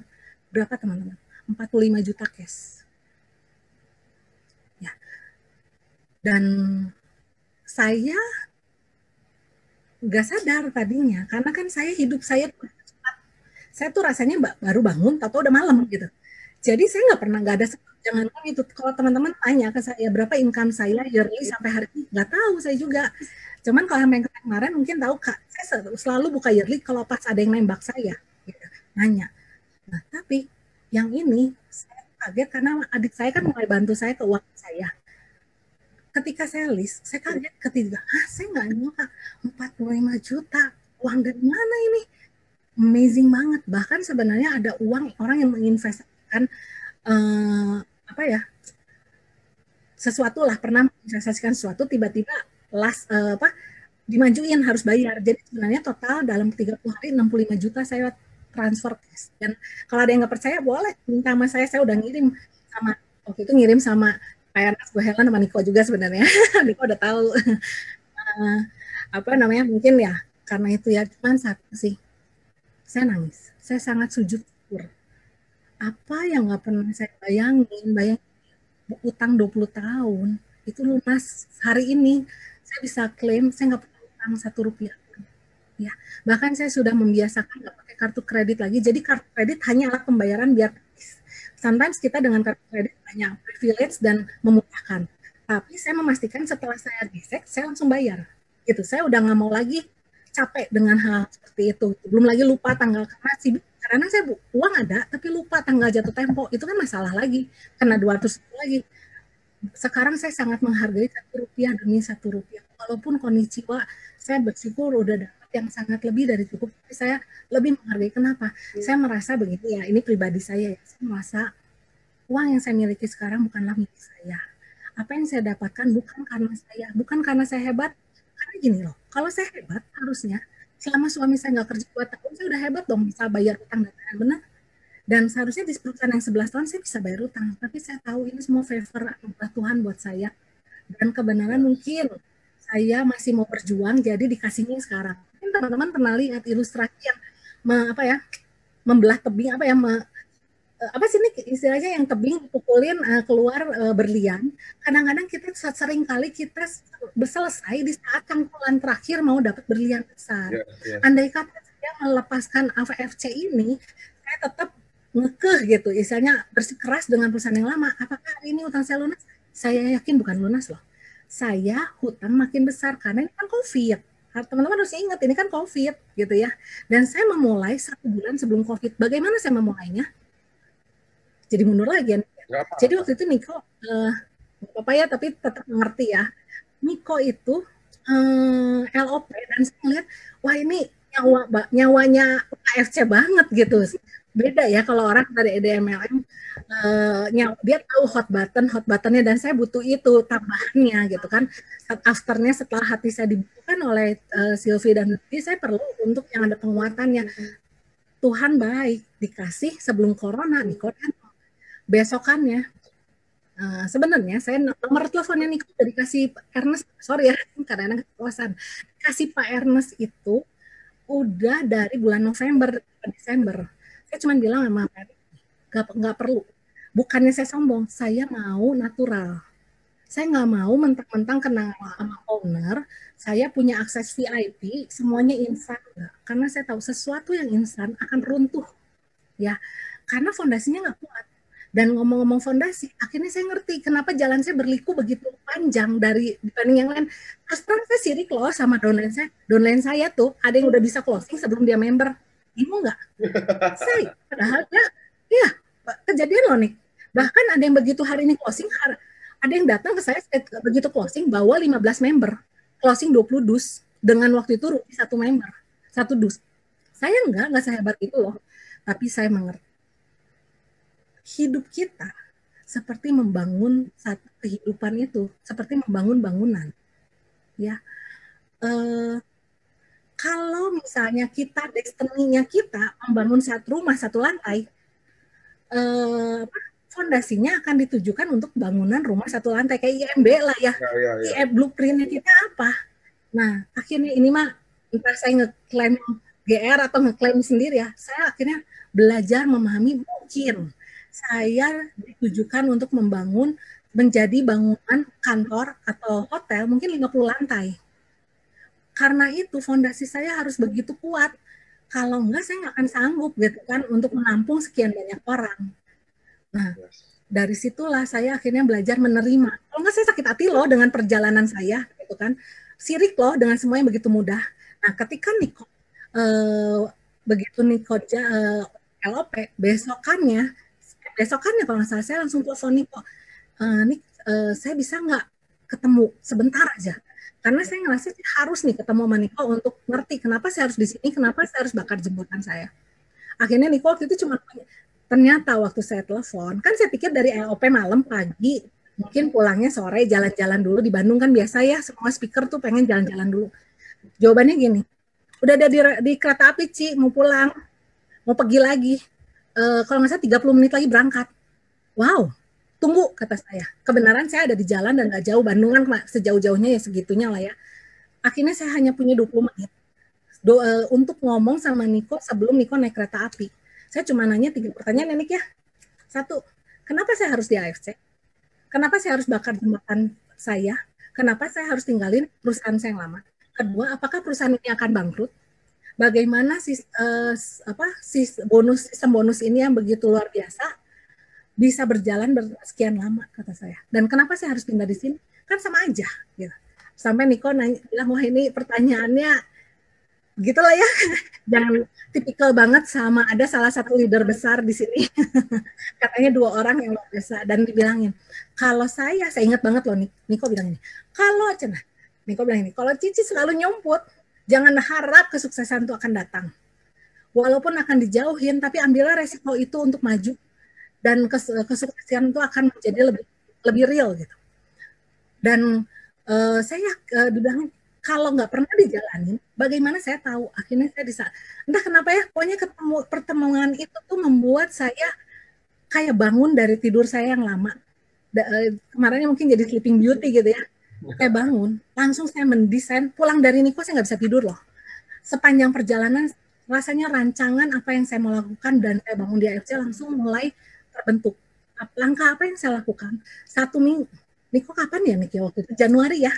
Berapa teman-teman? 45 juta cash. Ya. Dan saya nggak sadar tadinya, karena kan saya tuh rasanya baru bangun, atau udah malam gitu. Jadi saya nggak pernah, nggak ada, jangan itu. Kalau teman-teman tanya ke saya berapa income saya yearly sampai hari ini, nggak tahu saya juga. Cuman kalau yang kemarin mungkin tahu Kak, saya selalu buka yearly kalau pas ada yang nembak saya, gitu, nanya. Nah, tapi yang ini saya kaget karena adik saya kan mulai bantu saya keuangan saya. Ketika saya list, saya kaget ketika, saya nggak nyangka 45 juta, uang dari mana ini? Amazing banget. Bahkan sebenarnya ada uang orang yang menginvestasikan apa ya, sesuatu lah, pernah menginvestasikan sesuatu, tiba-tiba apa dimajuin harus bayar. Jadi sebenarnya total dalam 30 hari 65 juta saya transfer cash. Dan kalau ada yang nggak percaya boleh minta sama saya udah ngirim sama, waktu itu ngirim sama Pak Ernest, Bu Helen, sama Niko juga sebenarnya. Niko udah tahu apa namanya, mungkin ya karena itu ya. Cuman satu sih, saya nangis, saya sangat sujud syukur. Apa yang nggak pernah saya bayangin utang 20 tahun itu lunas hari ini. Saya bisa klaim saya nggak pernah utang 1 rupiah ya. Bahkan saya sudah membiasakan nggak pakai kartu kredit lagi. Jadi kartu kredit hanya alat pembayaran biar sometimes kita dengan kartu kredit hanya privilege dan memudahkan. Tapi saya memastikan setelah saya gesek, saya langsung bayar. Gitu. Saya udah nggak mau lagi capek dengan hal seperti itu. Belum lagi lupa tanggal, karena saya uang ada tapi lupa tanggal jatuh tempo, itu kan masalah lagi, kena 200 lagi. Sekarang saya sangat menghargai 1 rupiah demi 1 rupiah. Walaupun konnichiwa, saya bersyukur udah dapat yang sangat lebih dari cukup, tapi saya lebih menghargai. Kenapa? Saya merasa begini ya, ini pribadi saya ya. Saya merasa uang yang saya miliki sekarang bukanlah milik saya. Apa yang saya dapatkan bukan karena saya hebat. Karena gini loh, kalau saya hebat harusnya selama suami saya nggak kerja 2 tahun, saya udah hebat dong bisa bayar utang dan benar. Dan seharusnya di perusahaan yang 11 tahun saya bisa bayar utang. Tapi saya tahu ini semua favor anugerah Tuhan buat saya. Dan kebenaran mungkin saya masih mau berjuang, jadi dikasihnya sekarang. Mungkin teman-teman pernah lihat ilustrasi yang membelah tebing, apa sih ini istilahnya, yang tebing pukulin keluar berlian. Kadang-kadang kita sering kali kita selesai di saat cangkulan terakhir mau dapat berlian besar. Andai kata saya melepaskan AFC ini, saya tetap ngekeh gitu, istilahnya bersikeras dengan perusahaan yang lama. Apakah hari ini utang saya lunas? Saya yakin bukan lunas loh. Saya hutang makin besar karena ini kan COVID. Teman-teman harus ingat ini kan COVID gitu ya. Dan saya memulai 1 bulan sebelum COVID. Bagaimana saya memulainya? Jadi mundur lagi. Jadi waktu itu Niko, apa ya, tapi tetap mengerti ya. Niko itu LOP, dan saya melihat, wah ini nyawanya AFC banget gitu. Beda ya kalau orang dari EDMLM, dia tahu hot buttonnya, dan saya butuh itu tambahannya gitu kan. Afternya setelah hati saya dibukakan oleh Sylvie dan Nudi, saya perlu untuk yang ada penguatannya. Tuhan baik, dikasih sebelum corona Niko, dan besokannya sebenarnya saya nomor teleponnya Niko udah dikasih Pak Ernest, sorry ya karena kepuasan, kasih Pak Ernest itu udah dari bulan November Desember. Saya cuma bilang sama Pak, nggak perlu, bukannya saya sombong, saya mau natural, saya nggak mau mentang-mentang kenal sama owner, saya punya akses VIP semuanya instan, karena saya tahu sesuatu yang instan akan runtuh ya, karena fondasinya nggak kuat. Dan ngomong-ngomong fondasi, akhirnya saya ngerti kenapa jalan saya berliku begitu panjang dibanding yang lain. Terus terang saya sirik loh sama downline saya. Downline saya tuh ada yang udah bisa closing sebelum dia member. Bingung nggak? Saya, padahal ya kejadian loh nih. Bahkan ada yang begitu hari ini closing, ada yang datang ke saya begitu closing bawa 15 member. Closing 20 dus dengan waktu itu rugi 1 member, 1 dus. Saya nggak sehebat itu loh. Tapi saya mengerti hidup kita seperti membangun satu kehidupan itu, seperti membangun bangunan. Ya, kalau misalnya kita destiny-nya kita membangun satu rumah 1 lantai, fondasinya akan ditujukan untuk bangunan rumah 1 lantai kayak IMB lah ya. Blueprint-nya kita apa? Nah, akhirnya ini mah entah saya ngeklaim GR atau ngeklaim sendiri ya, saya akhirnya belajar memahami mungkin saya ditujukan untuk membangun menjadi bangunan kantor atau hotel mungkin 50 lantai. Karena itu fondasi saya harus begitu kuat. Kalau enggak saya nggak akan sanggup gitu kan untuk menampung sekian banyak orang. Nah, Yes. dari situlah saya akhirnya belajar menerima. Kalau enggak saya sakit hati loh dengan perjalanan saya, gitu kan. Sirik loh dengan semuanya begitu mudah. Nah, ketika Niko begitu Niko LOP, besokannya kalau nggak salah saya langsung telepon Niko, Nik, saya bisa nggak ketemu sebentar aja? Karena saya ngerasa harus nih ketemu sama Niko untuk ngerti kenapa saya harus di sini, kenapa saya harus bakar jemputan saya. Akhirnya Niko waktu itu cuma ternyata waktu saya telepon, kan saya pikir dari EOP malam pagi, mungkin pulangnya sore jalan-jalan dulu di Bandung kan biasa ya, semua speaker tuh pengen jalan-jalan dulu. Jawabannya gini, udah ada di kereta api Ci, mau pulang, mau pergi lagi. Kalau nggak salah 30 menit lagi berangkat. Wow, tunggu kata saya. Kebenaran saya ada di jalan dan nggak jauh Bandung kan sejauh-jauhnya ya segitunya lah ya. Akhirnya saya hanya punya 20 menit untuk ngomong sama Niko sebelum Niko naik kereta api. Saya cuma nanya 3 pertanyaan ya Nik ya. Satu, kenapa saya harus di AFC? Kenapa saya harus bakar jembatan saya? Kenapa saya harus tinggalin perusahaan saya yang lama? Kedua, apakah perusahaan ini akan bangkrut? Bagaimana sistem bonus ini yang begitu luar biasa bisa berjalan sekian lama kata saya. Dan kenapa saya harus pindah di sini? Kan sama aja. Gitu. Sampai Niko nanya, bilang wah ini pertanyaannya gitulah ya, jangan tipikal banget sama ada salah satu leader besar di sini. Katanya 2 orang yang luar biasa dan dibilangin, kalau saya ingat banget loh Niko bilang ini, kalau Cenah, Niko bilang ini, kalau Cici selalu nyumput, jangan harap kesuksesan itu akan datang. Walaupun akan dijauhin, tapi ambillah resiko itu untuk maju dan kesuksesan itu akan menjadi lebih lebih real gitu. Dan saya dibilang kalau nggak pernah dijalanin, bagaimana saya tahu? Akhirnya saya bisa, entah kenapa ya, pokoknya pertemuan itu tuh membuat saya kayak bangun dari tidur saya yang lama. Kemarinnya mungkin jadi sleeping beauty gitu ya. Kayak bangun, langsung saya mendesain, pulang dari Niko saya nggak bisa tidur loh. Sepanjang perjalanan, rasanya rancangan apa yang saya mau lakukan dan saya bangun di AFC langsung mulai terbentuk. Langkah apa yang saya lakukan? 1 minggu, Niko kapan ya Niko waktu itu? Januari ya.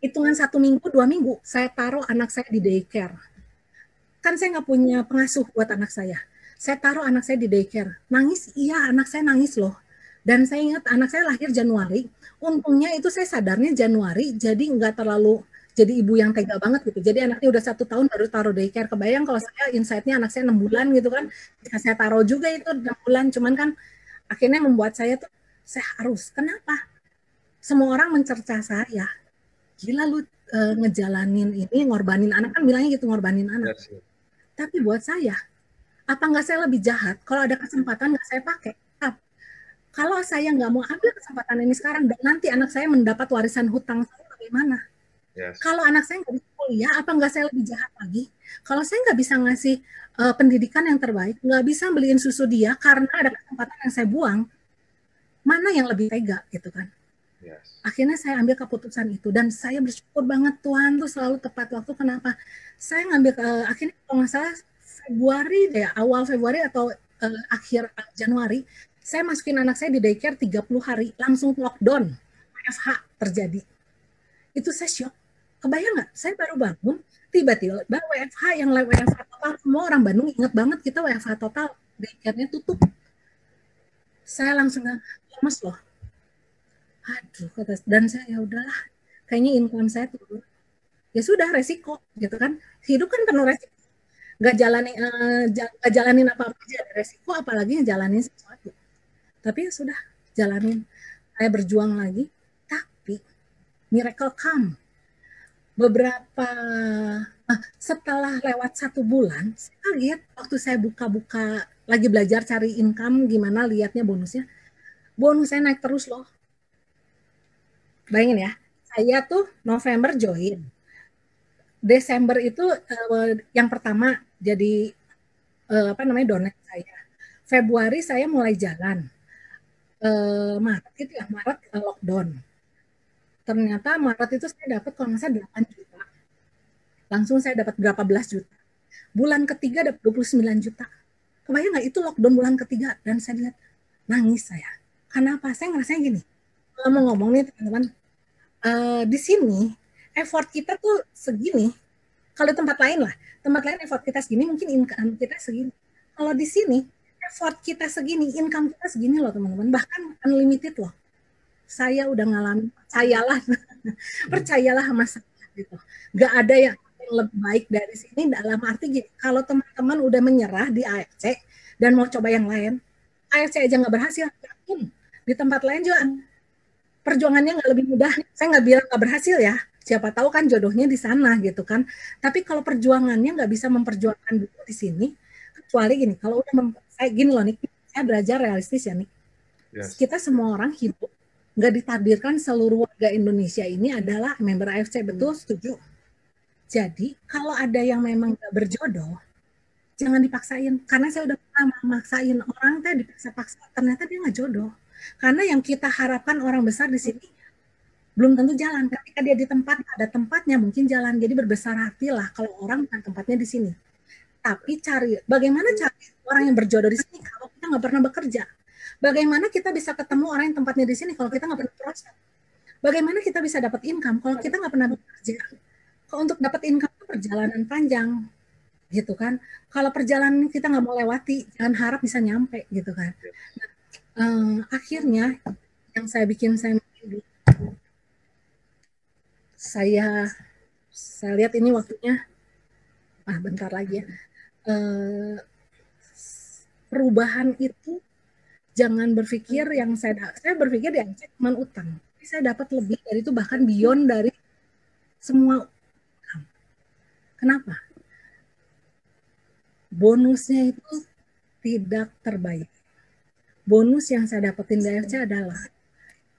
Hitungan 1 minggu, 2 minggu, saya taruh anak saya di daycare. Kan saya nggak punya pengasuh buat anak saya. Saya taruh anak saya di daycare. Nangis, iya anak saya nangis loh. Dan saya ingat anak saya lahir Januari. Untungnya itu saya sadarnya Januari, jadi nggak terlalu jadi ibu yang tega banget gitu. Jadi anaknya udah 1 tahun baru taruh daycare. Kebayang kalau saya insight-nya anak saya 6 bulan gitu kan. Saya taruh juga itu 6 bulan. Cuman kan akhirnya membuat saya tuh, saya harus. Kenapa? Semua orang mencerca saya. Gila lu ngejalanin ini, ngorbanin anak. Kan bilangnya gitu, ngorbanin anak. Yes. Tapi buat saya, apa nggak saya lebih jahat kalau ada kesempatan nggak saya pakai? Kalau saya nggak mau ambil kesempatan ini sekarang dan nanti anak saya mendapat warisan hutang saya bagaimana? Yes. Kalau anak saya nggak bisa kuliah, apa nggak saya lebih jahat lagi? Kalau saya nggak bisa ngasih pendidikan yang terbaik, nggak bisa beliin susu dia karena ada kesempatan yang saya buang, mana yang lebih tega gitu kan? Yes. Akhirnya saya ambil keputusan itu dan saya bersyukur banget Tuhan tuh selalu tepat waktu. Kenapa? Saya ngambil akhirnya kalau nggak salah Februari deh, awal Februari atau akhir Januari, saya masukin anak saya di daycare 30 hari, langsung lockdown, WFH terjadi. Itu saya shock. Kebayang nggak? Saya baru bangun, tiba-tiba WFH, yang WFH total, semua orang Bandung ingat banget kita WFH total, daycare-nya tutup. Saya langsung lemes loh. Aduh, kata, dan saya ya udahlah, kayaknya income saya turun. Ya sudah, resiko gitu kan. Hidup kan penuh resiko. Gak jalanin apa-apa aja ada resiko, apalagi ngejalanin sesuatu. Tapi ya sudah, jalanin. Saya berjuang lagi, tapi miracle come. Beberapa setelah lewat 1 bulan, saya lihat waktu saya buka-buka lagi belajar cari income gimana lihatnya bonusnya, bonusnya naik terus loh. Bayangin ya, saya tuh November join, Desember itu yang pertama jadi apa namanya donat saya. Februari saya mulai jalan. Maret itu ya, Maret lockdown. Ternyata Maret itu saya dapat kalau nggak salah 8 juta. Langsung saya dapat berapa belas juta. Bulan ketiga dapat 29 juta. Kebayang nggak itu lockdown bulan ketiga? Dan saya lihat, nangis saya. Kenapa? Saya ngerasanya gini, kalau mau ngomong nih teman-teman, di sini effort kita tuh segini. Kalau tempat lain lah, tempat lain effort kita segini, mungkin income kita segini. Kalau di sini effort kita segini, income kita segini loh teman-teman, bahkan unlimited loh. Saya udah ngalamin, percayalah, percayalah sama saya gitu. Gak ada yang lebih baik dari sini, dalam arti gini, kalau teman-teman udah menyerah di AFC dan mau coba yang lain, AFC aja nggak berhasil, yakin di tempat lain juga perjuangannya nggak lebih mudah. Saya nggak bilang nggak berhasil ya, siapa tahu kan jodohnya di sana gitu kan. Tapi kalau perjuangannya nggak bisa memperjuangkan dulu di sini, kecuali gini, kalau udah saya gini loh nih, saya belajar realistis ya nih. Yes. Kita semua orang hidup nggak ditakdirkan seluruh warga Indonesia ini adalah member AFC, betul? Setuju? Jadi kalau ada yang memang nggak berjodoh, jangan dipaksain. Karena saya udah pernah memaksain orang, teh dipaksa-paksa, ternyata dia nggak jodoh. Karena yang kita harapkan orang besar di sini belum tentu jalan. Ketika dia di tempat, ada tempatnya mungkin jalan. Jadi berbesar hatilah kalau orang bukan tempatnya di sini. Tapi bagaimana cari orang yang berjodoh di sini kalau kita nggak pernah bekerja? Bagaimana kita bisa ketemu orang yang tempatnya di sini kalau kita nggak pernah proses? Bagaimana kita bisa dapat income kalau kita nggak pernah bekerja? Kalau untuk dapat income itu perjalanan panjang, gitu kan? Kalau perjalanan kita nggak mau lewati, jangan harap bisa nyampe, gitu kan? Nah, akhirnya yang saya bikin saya lihat ini waktunya, bentar lagi ya. Perubahan itu jangan berpikir yang saya berpikir yang cuma utang. Saya dapat lebih dari itu, bahkan beyond dari semua utang. Kenapa? Bonusnya itu tidak terbayar. Bonus yang saya dapetin dari AFC adalah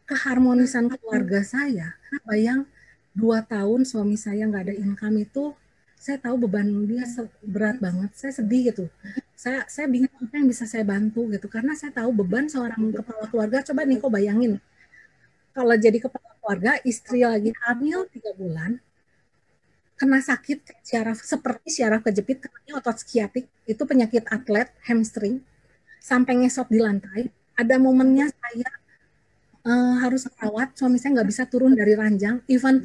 keharmonisan keluarga saya. Bayang 2 tahun suami saya nggak ada income itu, saya tahu beban dia berat banget. Saya sedih gitu. Saya bingung apa yang bisa saya bantu gitu, karena saya tahu beban seorang kepala keluarga. Coba nih kok bayangin, kalau jadi kepala keluarga, istri lagi hamil 3 bulan, kena sakit seperti syaraf kejepit, kena otot skiatik, itu penyakit atlet, hamstring, sampai ngesot di lantai. Ada momennya saya harus merawat, suami saya nggak bisa turun dari ranjang, even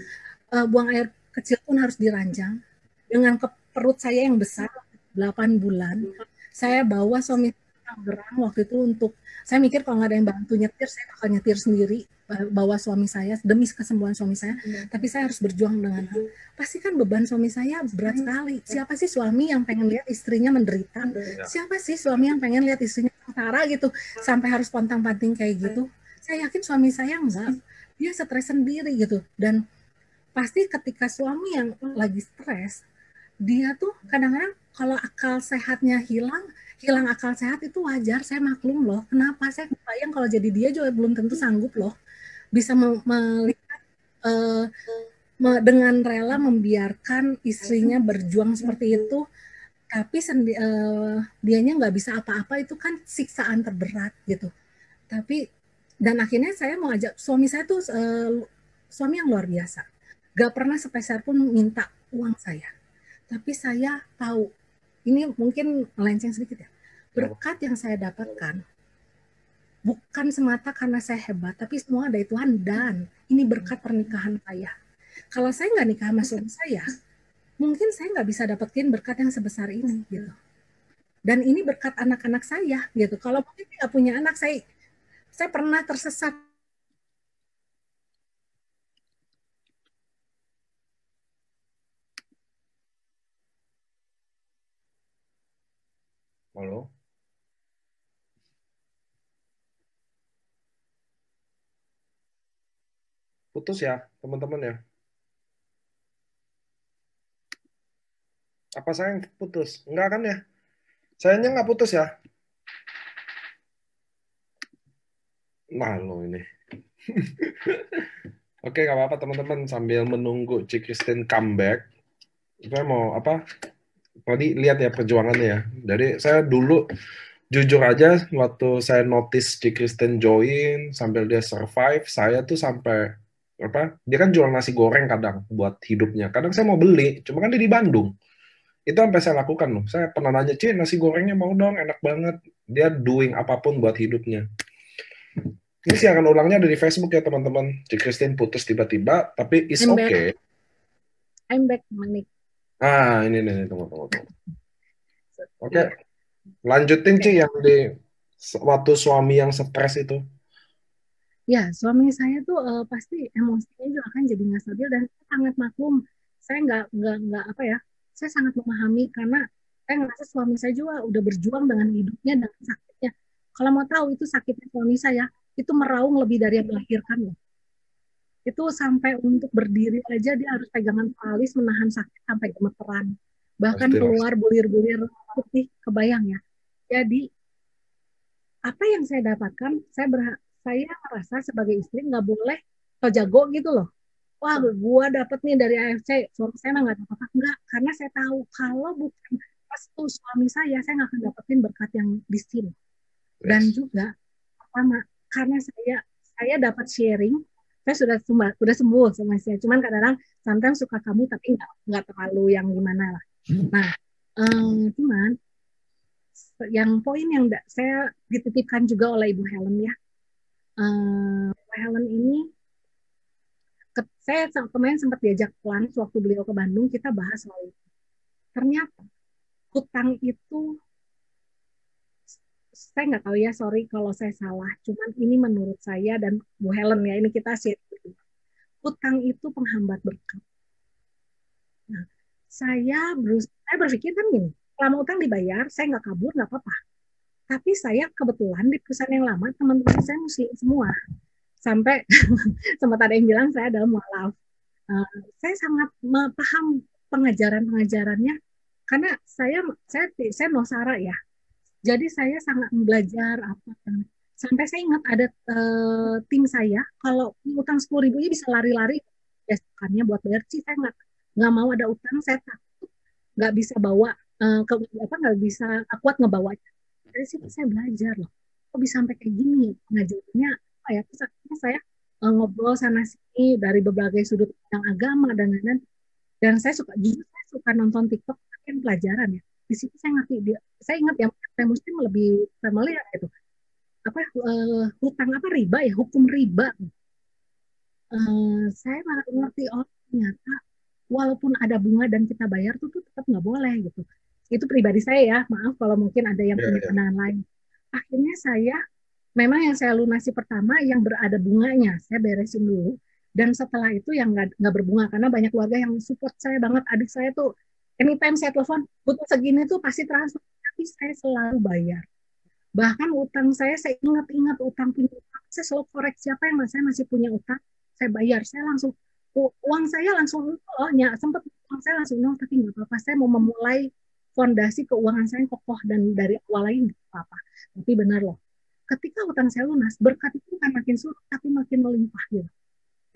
buang air kecil pun harus diranjang. Dengan perut saya yang besar, 8 bulan, saya bawa suami Tangerang waktu itu untuk, saya mikir kalau nggak ada yang bantu nyetir, saya bakal nyetir sendiri, bawa suami saya, demi kesembuhan suami saya, tapi saya harus berjuang dengan pasti kan beban suami saya berat sekali. Siapa sih suami yang pengen lihat istrinya menderita? Siapa sih suami yang pengen lihat istrinya sengsara gitu, sampai harus pontang-panting kayak gitu? Saya yakin suami saya enggak, dia stres sendiri gitu. Dan pasti ketika suami yang lagi stres, dia tuh kadang-kadang kalau akal sehatnya hilang akal sehat itu wajar, saya maklum loh. Kenapa? Saya bayang kalau jadi dia juga belum tentu sanggup loh bisa melihat dengan rela membiarkan istrinya berjuang seperti itu, tapi dianya nggak bisa apa-apa, itu kan siksaan terberat gitu. Tapi dan akhirnya saya mau ajak suami saya tuh suami yang luar biasa, gak pernah sepeser pun minta uang saya. Tapi saya tahu, ini mungkin melenceng sedikit ya, berkat yang saya dapatkan bukan semata karena saya hebat, tapi semua dari Tuhan, dan ini berkat pernikahan saya. Kalau saya nggak nikah sama suami saya, mungkin saya nggak bisa dapetin berkat yang sebesar ini gitu. Dan ini berkat anak-anak saya gitu. Kalau mungkin nggak punya anak, saya pernah tersesat. Halo? Putus ya, teman-teman ya? Apa saya yang putus? Enggak kan ya? Sayanya nggak putus ya? Malu ini. Oke, nggak apa-apa teman-teman. Sambil menunggu Ci Christine comeback, saya mau apa? Tadi lihat ya perjuangannya ya. Jadi saya dulu jujur aja waktu saya notice Ci Christine join sambil dia survive, saya tuh sampai apa, dia kan jual nasi goreng kadang buat hidupnya. Kadang saya mau beli, cuma kan dia di Bandung. Itu sampai saya lakukan loh. Saya pernah nanya, "Ci, nasi gorengnya mau dong, enak banget." Dia doing apapun buat hidupnya. Ini siaran ulangnya ada di Facebook ya teman-teman. Ci Christine putus tiba-tiba, tapi is I'm back, okay. I'm back, Manik. Ini nih, tunggu, tunggu, tunggu. Oke, Iya, lanjutin Ci oke. yang di waktu suami yang stres itu. Ya, suami saya tuh pasti emosinya juga akan jadi nggak stabil dan saya sangat maklum. Saya nggak apa ya, saya sangat memahami karena saya ngerasa suami saya juga udah berjuang dengan hidupnya dan sakitnya. Kalau mau tahu itu sakitnya suami saya, itu meraung lebih dari yang melahirkan loh. Itu sampai untuk berdiri aja dia harus pegangan teralis menahan sakit sampai gemeteran. Bahkan Pasti lah. keluar bulir-bulir putih, kebayang ya. Jadi apa yang saya dapatkan, saya merasa sebagai istri nggak boleh atau jago gitu loh. Wah, gua dapet nih dari AFC, suami saya mah nggak dapat enggak, karena saya tahu kalau bukan restu suami saya nggak akan dapetin berkat yang di sini. Dan Yes. juga pertama, karena saya dapat sharing, saya sudah sembuh sama saya. Cuman kadang-kadang sometimes suka kamu tapi nggak terlalu yang gimana lah. Nah, cuman yang poin yang saya dititipkan juga oleh Ibu Helen ya. Ibu Helen ini saya kemarin sempat diajak lunch waktu beliau ke Bandung, kita bahas soal itu. Ternyata hutang itu, saya nggak tahu ya, sorry kalau saya salah, cuman ini menurut saya dan Bu Helen ya, ini kita share. Hutang itu penghambat berkat. Nah, saya berpikir kan gini, selama utang dibayar, saya nggak kabur, nggak apa-apa. Tapi saya kebetulan di perusahaan yang lama, teman-teman saya muslim semua. Sampai sempat ada yang bilang saya adalah mualaf. Saya sangat paham pengajaran-pengajarannya karena saya Nosara ya. Jadi saya sangat belajar apa sampai saya ingat ada tim saya kalau utang 10.000 bisa lari-lari besokannya buat bayar sih saya nggak mau ada utang saya takut nggak bisa bawa ke apa nggak bisa kuat ngebawanya. Dari situ saya belajar loh kok bisa sampai kayak gini pengajarannya apa ya terus akhirnya saya ngobrol sana sini dari berbagai sudut pandang agama dan lain-lain dan saya suka nonton TikTok kan pelajaran ya di situ saya ngerti dia saya ingat yang saya muslim lebih familiar gitu apa hutang apa riba ya hukum riba saya malah ngerti oh ternyata walaupun ada bunga dan kita bayar tuh tetap nggak boleh gitu itu pribadi saya ya maaf kalau mungkin ada yang Ya, punya ya. pandangan lain akhirnya saya memang yang saya lunasi pertama yang berada bunganya saya beresin dulu dan setelah itu yang nggak berbunga karena banyak keluarga yang support saya banget adik saya tuh anytime saya telepon butuh segini tuh pasti transfer tapi saya selalu bayar bahkan utang saya ingat-ingat utang punya utang saya selalu koreksi siapa yang saya masih punya utang saya bayar saya langsung uang saya langsung oh ya sempat uang saya langsung nol tapi nggak apa-apa saya mau memulai fondasi keuangan saya yang kokoh dan dari awal lagi nggak apa-apa tapi benar loh ketika utang saya lunas berkat itu bukan makin surut tapi makin melimpah gitu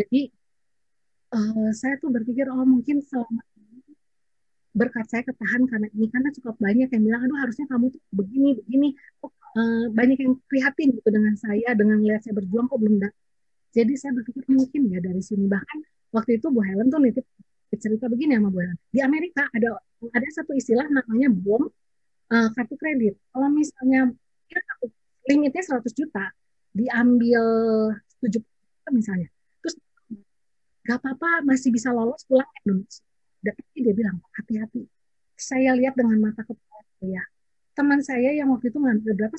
jadi saya tuh berpikir oh mungkin selama berkat saya ketahan karena ini karena cukup banyak yang bilang aduh harusnya kamu tuh begini begini kok banyak yang prihatin gitu dengan saya dengan lihat saya berjuang kok belum dapat jadi saya berpikir mungkin ya dari sini bahkan waktu itu Bu Helen tuh nitip cerita begini sama Bu Helen di Amerika ada satu istilah namanya bom kartu kredit kalau misalnya ya, limitnya 100 juta diambil 7 juta misalnya terus gak apa-apa masih bisa lolos pulang ke Indonesia tapi dia bilang hati-hati saya lihat dengan mata kepala saya teman saya yang waktu itu ngambil berapa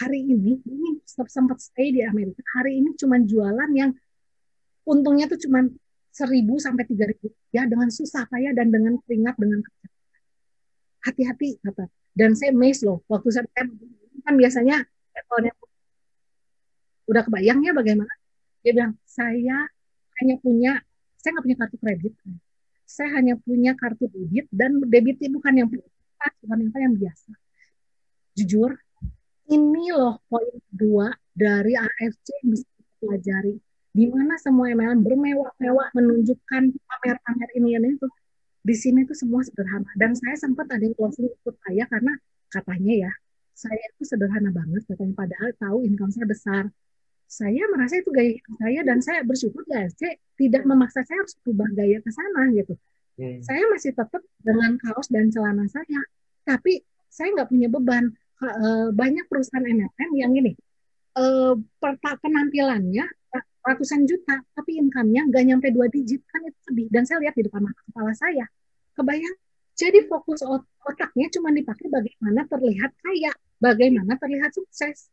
hari ini sempat stay di Amerika hari ini cuma jualan yang untungnya tuh cuma 1.000 sampai 3.000 ya dengan susah payah dan dengan keringat dengan kerja hati-hati kata dan saya amazed loh waktu saya kan biasanya kalau udah kebayang ya bagaimana dia bilang hanya punya saya nggak punya kartu kredit saya hanya punya kartu debit dan debit itu bukan yang bukan yang biasa jujur ini loh poin kedua dari AFC yang bisa kita pelajari di mana semua MLM bermewah-mewah menunjukkan pamer-pamer ini dan itu di sini tuh semua sederhana dan saya sempat ada yang closing ikut saya karena katanya ya saya itu sederhana banget katanya padahal tahu income saya besar saya merasa itu gaya hidup saya dan saya bersyukur saya tidak memaksa saya harus berubah gaya ke sana gitu. Saya masih tetap dengan kaos dan celana saya, tapi saya nggak punya beban. Banyak perusahaan MLM yang ini penampilannya ratusan juta, tapi income-nya nggak nyampe 2 digit, kan itu sedih. Dan saya lihat di depan mata kepala saya, kebayang. Jadi fokus otaknya cuma dipakai bagaimana terlihat kaya, bagaimana terlihat sukses.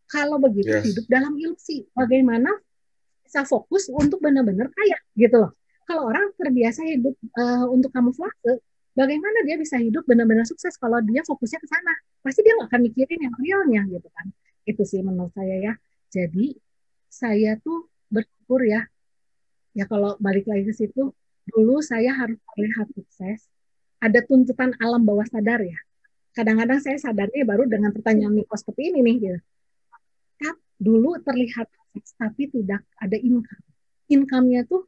Kalau begitu hidup Yes. dalam ilusi, bagaimana bisa fokus untuk benar-benar kaya gitu loh. Kalau orang terbiasa hidup untuk kamuflase, bagaimana dia bisa hidup benar-benar sukses kalau dia fokusnya ke sana? Pasti dia nggak akan mikirin yang realnya gitu kan. Itu sih menurut saya ya. Jadi saya tuh bersyukur ya. Ya kalau balik lagi ke situ, dulu saya harus terlihat sukses. Ada tuntutan alam bawah sadar ya. Kadang-kadang saya sadarnya baru dengan pertanyaan Niko seperti ini nih. Gitu. Dulu terlihat sukses, tapi tidak ada income. Income-nya tuh,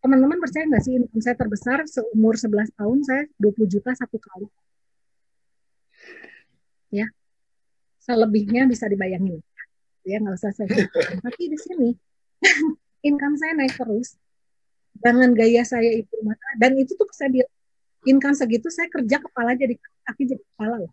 teman-teman percaya nggak sih, income saya terbesar seumur 11 tahun, saya 20 juta satu kali. Ya, selebihnya bisa dibayangin. Ya, nggak usah saya ceritakan. Tapi di sini, income saya naik terus. Dengan gaya saya itu, dan itu tuh saya bilang, income segitu saya kerja kepala jadi kaki jadi kepala loh.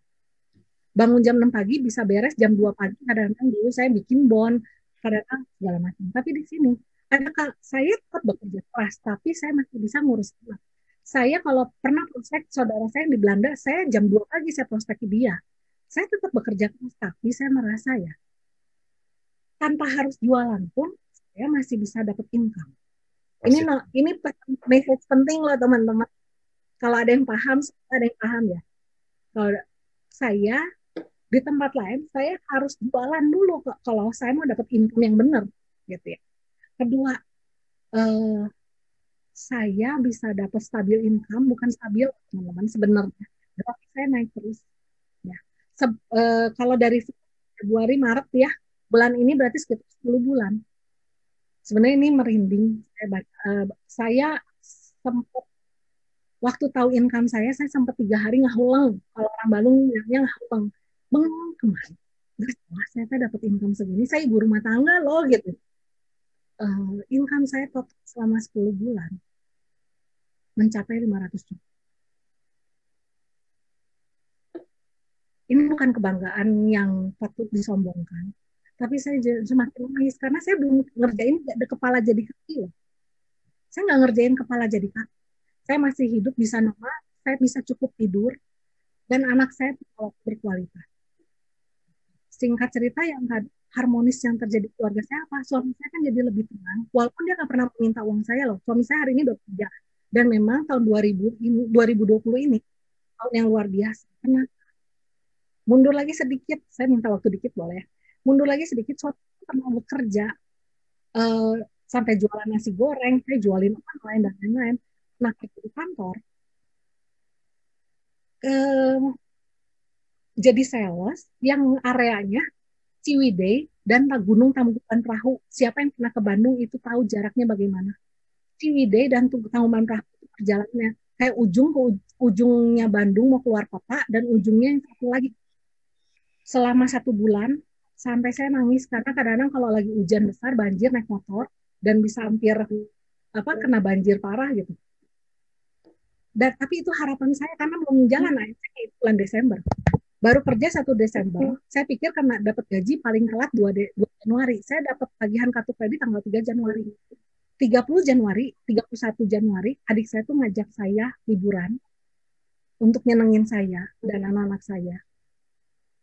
Bangun jam 6 pagi bisa beres jam 2 pagi, kadang-kadang dulu saya bikin bond, kadang-kadang segala macam. Tapi di sini ada saya tetap bekerja keras, tapi saya masih bisa ngurus anak. Saya kalau pernah prospek saudara saya yang di Belanda, saya jam 2 pagi saya prospek dia. Saya tetap bekerja keras, tapi saya merasa ya, tanpa harus jualan pun saya masih bisa dapat income. Ini Masih. ini message penting loh teman-teman. Kalau ada yang paham, ada yang paham ya. Kalau saya di tempat lain saya harus jualan dulu kalau saya mau dapat income yang benar gitu ya. Kedua, eh, saya bisa dapat stabil income, bukan stabil teman-teman sebenarnya. Tapi saya naik terus ya. Kalau dari Februari Maret ya, bulan ini berarti sekitar 10 bulan. Sebenarnya ini merinding. Saya sempat waktu tahu income saya sempat 3 hari ngahuleng. Kalau orang Bandung bilangnya ngahuleng. Bengong kemana? Gak salah, saya dapat income segini. Saya ibu rumah tangga loh gitu. Income saya total selama 10 bulan mencapai 500 juta. Ini bukan kebanggaan yang patut disombongkan. Tapi saya semakin nangis karena saya belum ngerjain ada kepala jadi kaki loh. Saya nggak ngerjain kepala jadi kaki. Saya masih hidup bisa normal, saya bisa cukup tidur, dan anak saya berkualitas. Singkat cerita yang harmonis yang terjadi di keluarga saya apa? Suami saya kan jadi lebih tenang, walaupun dia nggak pernah meminta uang saya loh. Suami saya hari ini udah kerja, dan memang tahun 2020 ini tahun yang luar biasa. Karena mundur lagi sedikit, saya minta waktu dikit boleh ya. Mundur lagi sedikit, suatu pernah bekerja eh, sampai jualan nasi goreng, saya jualin online dan lain-lain. Nah, di kantor, eh, jadi sales yang areanya Ciwidey dan Gunung Tangkuban Perahu. Siapa yang pernah ke Bandung itu tahu jaraknya bagaimana. Ciwidey dan Tangkuban Perahu itu perjalanannya kayak ujung ke ujungnya Bandung mau keluar kota dan ujungnya yang satu lagi. Selama 1 bulan sampai saya nangis karena kadang-kadang kalau lagi hujan besar banjir naik motor dan bisa hampir kena banjir parah gitu. Dan tapi itu harapan saya karena belum jalan akhirnya itu bulan Desember. Baru kerja 1 Desember, saya pikir karena dapat gaji paling telat 2 Januari. Saya dapat tagihan kartu kredit tanggal 3 Januari. 30 Januari, 31 Januari, adik saya tuh ngajak saya liburan untuk nyenengin saya dan anak-anak saya.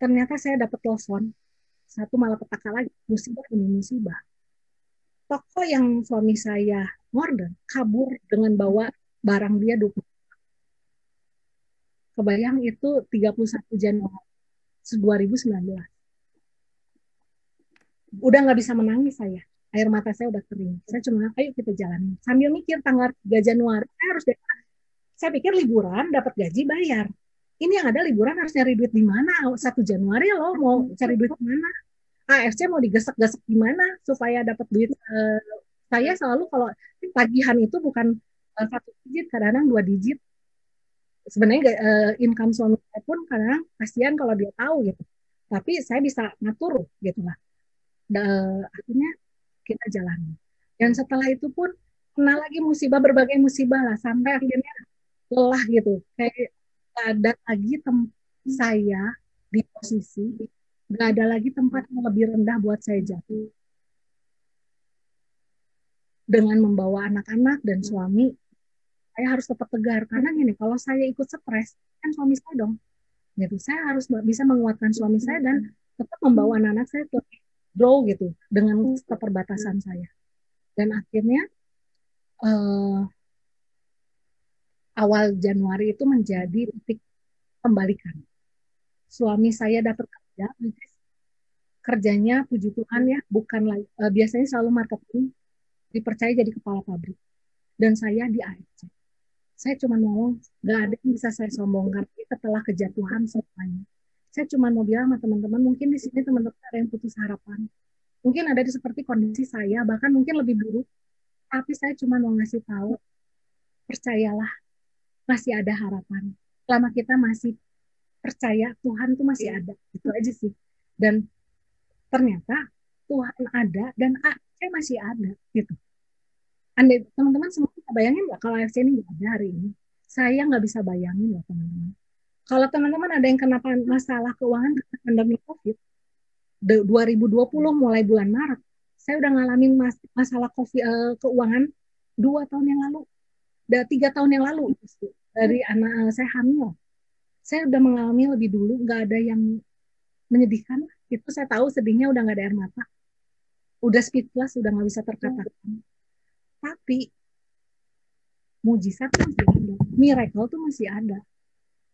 Ternyata saya dapat telepon, satu malapetaka lagi, musibah demi musibah. Toko yang suami saya order kabur dengan bawa barang dia 20. Kebayang itu 31 Januari 2019. Udah nggak bisa menangis saya. Air mata saya udah kering. Saya cuma, ayo kita jalani. Sambil mikir tanggal 3 Januari, saya pikir liburan, dapat gaji, bayar. Ini yang ada liburan harus nyari duit di mana? 1 Januari loh, mau cari duit di mana? AFC mau digesek-gesek gimana supaya dapat duit? Saya selalu kalau tagihan itu bukan 1 digit, kadang-kadang 2 digit. Sebenarnya income suami saya pun kadang kasihan kalau dia tahu gitu. Tapi saya bisa ngatur gitu lah. Akhirnya kita jalani. Dan setelah itu pun kena lagi musibah, berbagai musibah lah, sampai akhirnya lelah gitu. Kayak gak ada lagi saya di posisi, gak ada lagi tempat yang lebih rendah buat saya jatuh. Dengan membawa anak-anak dan suami, saya harus tetap tegar. Karena gini, kalau saya ikut stres, kan suami saya dong. Gitu. Saya harus bisa menguatkan suami saya dan tetap membawa anak-anak saya ke grow gitu dengan keterbatasan saya. Dan akhirnya awal Januari itu menjadi titik kembalikan. Suami saya dapat kerja, kerjanya puji Tuhan ya, bukan lagi biasanya selalu marketing, dipercaya jadi kepala pabrik. Dan saya di AFC. Saya cuma ngomong, gak ada yang bisa saya sombongkan setelah kejatuhan semuanya. Saya cuma mau bilang sama teman-teman, mungkin di sini teman-teman ada yang putus harapan. Mungkin ada di seperti kondisi saya, bahkan mungkin lebih buruk. Tapi saya cuma mau ngasih tahu, percayalah, masih ada harapan. Selama kita masih percaya, Tuhan tuh masih ada. Itu aja sih. Dan ternyata Tuhan ada dan saya masih ada gitu. Andai teman-teman semua bisa bayangin nggak kalau AFC ini nggak ada hari ini? Saya nggak bisa bayangin loh teman-teman. Kalau teman-teman ada yang kena masalah keuangan karena pandemi COVID, 2020 mulai bulan Maret, saya udah ngalamin masalah COVID, keuangan 2 tahun yang lalu, 3 tahun yang lalu dari anak saya hamil. Saya udah mengalami lebih dulu, nggak ada yang menyedihkan. Itu saya tahu sedihnya udah nggak ada air mata, udah speechless, udah nggak bisa terkatakan. Tapi mujizat masih ada, miracle tuh masih ada.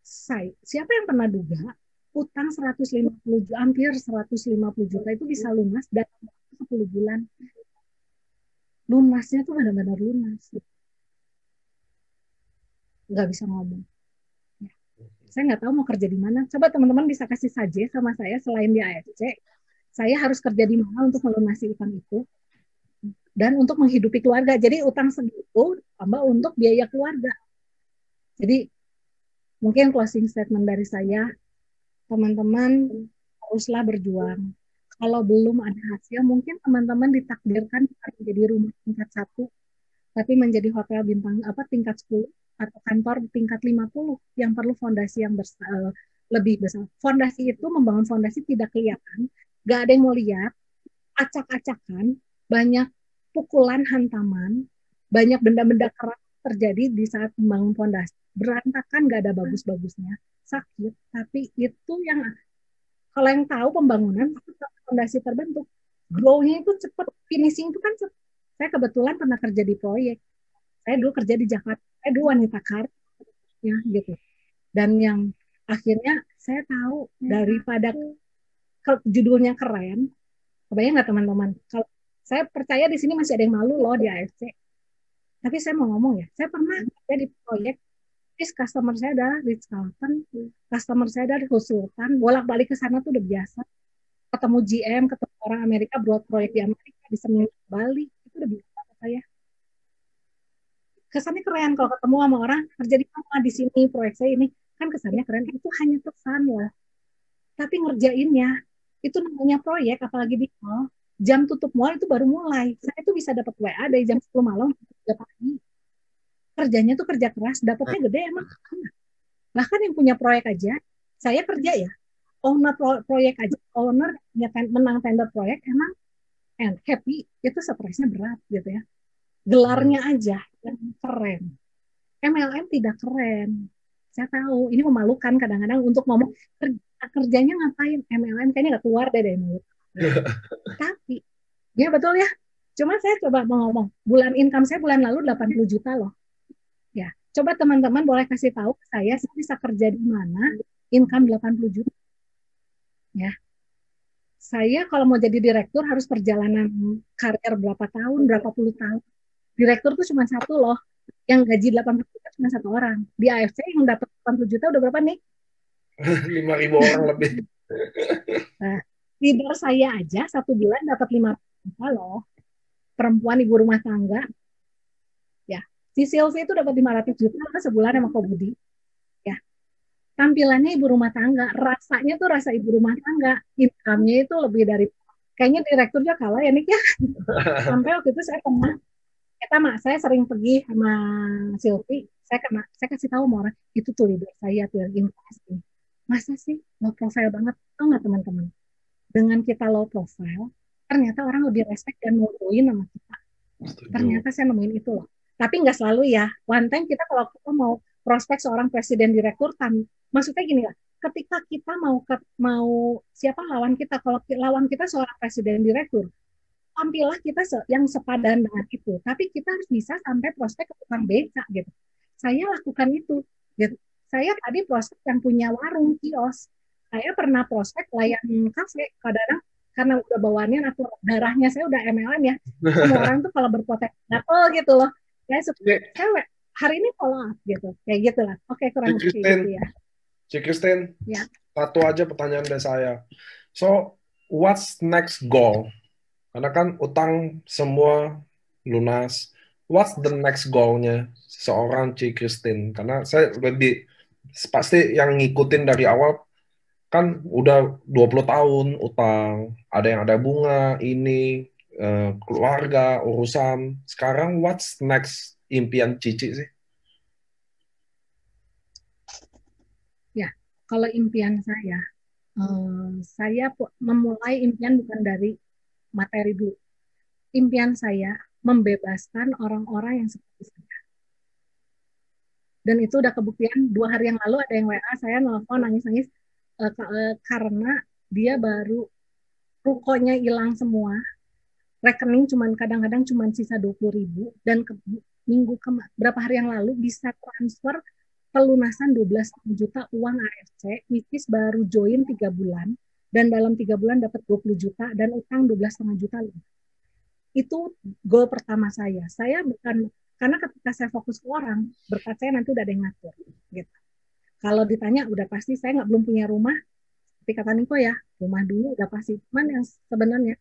Siapa yang pernah duga utang 150 juta, hampir 150 juta itu bisa lunas dalam 10 bulan. Lunasnya tuh benar-benar lunas. Nggak bisa ngomong. Ya. Saya nggak tahu mau kerja di mana. Coba teman-teman bisa kasih saja sama saya selain di AFC. Saya harus kerja di mana untuk melunasi utang itu. Dan untuk menghidupi keluarga. Jadi utang segitu tambah untuk biaya keluarga. Jadi mungkin closing statement dari saya, teman-teman haruslah berjuang. Kalau belum ada hasil, mungkin teman-teman ditakdirkan menjadi rumah tingkat 1, tapi menjadi hotel bintang tingkat 10 atau kantor tingkat 50 yang perlu fondasi yang lebih besar. Fondasi itu, membangun fondasi tidak kelihatan, gak ada yang mau lihat, acak-acakan, banyak pukulan, hantaman, banyak benda-benda keras terjadi di saat membangun fondasi. Berantakan, gak ada bagus-bagusnya, sakit, tapi itu yang kalau yang tahu pembangunan fondasi terbentuk, grow-nya itu cepat, finishing itu kan cepat. Saya kebetulan pernah kerja di proyek. Saya dulu kerja di Jakarta, saya dulu wanita karir, ya gitu. Dan yang akhirnya saya tahu daripada judulnya keren, kebayang nggak teman-teman? Kalau saya percaya di sini masih ada yang malu loh di AFC. Tapi saya mau ngomong ya, saya pernah kerja di proyek, customer saya adalah Ritz Carlton, customer saya adalah konsultan, bolak-balik ke sana tuh udah biasa. Ketemu GM, ketemu orang Amerika, buat proyek di Amerika, di Seminyak, Bali, itu udah biasa saya. Kesannya keren kalau ketemu sama orang, kerja di mana, di sini, proyek saya ini, kan kesannya keren. Itu hanya kesan lah. Tapi ngerjainnya, itu namanya proyek, apalagi di mall, jam tutup mall itu baru mulai. Saya tuh bisa dapat WA dari jam 10 malam, 3 pagi. Kerjanya tuh kerja keras, dapatnya gede emang. Bahkan yang punya proyek aja, saya kerja ya, owner proyek aja, owner menang tender proyek, emang happy, itu stresnya berat gitu ya. Gelarnya aja yang keren. MLM tidak keren. Saya tahu, ini memalukan kadang-kadang untuk ngomong, kerjanya ngapain, MLM kayaknya nggak keluar deh dari mulut. Tapi, ya betul ya, cuma saya coba mau ngomong, income saya bulan lalu 80 juta loh. Ya, coba teman-teman boleh kasih tahu ke saya bisa kerja di mana, income 80 juta. Ya, saya kalau mau jadi direktur harus perjalanan karir berapa tahun, berapa puluh tahun. Direktur tuh cuma satu loh, yang gaji 80 juta cuma satu orang. Di AFC yang dapat 80 juta udah berapa nih? 5.000 orang lebih. Nah, leader saya aja 1 bulan dapat 5 juta loh. Perempuan ibu rumah tangga. Ya, si Sylvie itu dapat 500 juta sebulan sama Ko Budi. Ya. Tampilannya ibu rumah tangga, rasanya tuh rasa ibu rumah tangga, income-nya itu lebih dari Kayaknya direkturnya kalah ya Nick ya. Sampai waktu itu saya pernah, saya sering pergi sama Silvi, saya kasih tahu sama orang, itu tuh leader saya tuh yang invest ini. Masa sih low profile banget? Tahu nggak teman-teman? Dengan kita low profile, ternyata orang lebih respect dan mau join sama kita. Setuju. Ternyata saya nemuin itu loh. Tapi nggak selalu ya. One time kita kalau kita mau prospek seorang presiden direktur, maksudnya gini lah, ketika kita mau siapa lawan kita, kalau lawan kita seorang presiden direktur, tampillah kita yang sepadan dengan itu. Tapi kita harus bisa sampai prospek ke tukang beca gitu. Saya lakukan itu. Gitu. Saya tadi prospek yang punya warung kios. Saya pernah prospek layan kafe. Kadang karena udah bawaannya atau darahnya saya udah MLM ya. Semua orang tuh kalau berpotensi gatel gitu loh. Ya cewek hari ini follow up gitu. Kayak gitulah. Oke, kurang lebih kayak gitu ya. Ci Christine, Ya. satu aja pertanyaan dari saya. So, what's next goal? Karena kan utang semua lunas. What's the next goal-nya seorang Ci Christine? Karena saya lebih pasti yang ngikutin dari awal kan udah 20 tahun utang, ada yang ada bunga, ini keluarga, urusan. Sekarang what's next impian Cici sih? Ya, kalau impian saya memulai impian bukan dari materi dulu. Impian saya membebaskan orang-orang yang seperti saya. Dan itu udah kebuktian 2 hari yang lalu ada yang WA saya nelfon nangis-nangis karena dia baru rukonya hilang semua, rekening cuman kadang-kadang cuman sisa 20.000 dan minggu berapa hari yang lalu bisa transfer pelunasan 12,5 juta uang AFC, which is baru join 3 bulan dan dalam 3 bulan dapat 20 juta dan utang 12,5 juta. Itu goal pertama saya. Saya bukan karena ketika saya fokus ke orang, berkat saya nanti udah ada yang ngatur. Gitu. Kalau ditanya udah pasti saya nggak belum punya rumah, seperti kata Niko ya, rumah dulu udah pasti. Cuman yang sebenarnya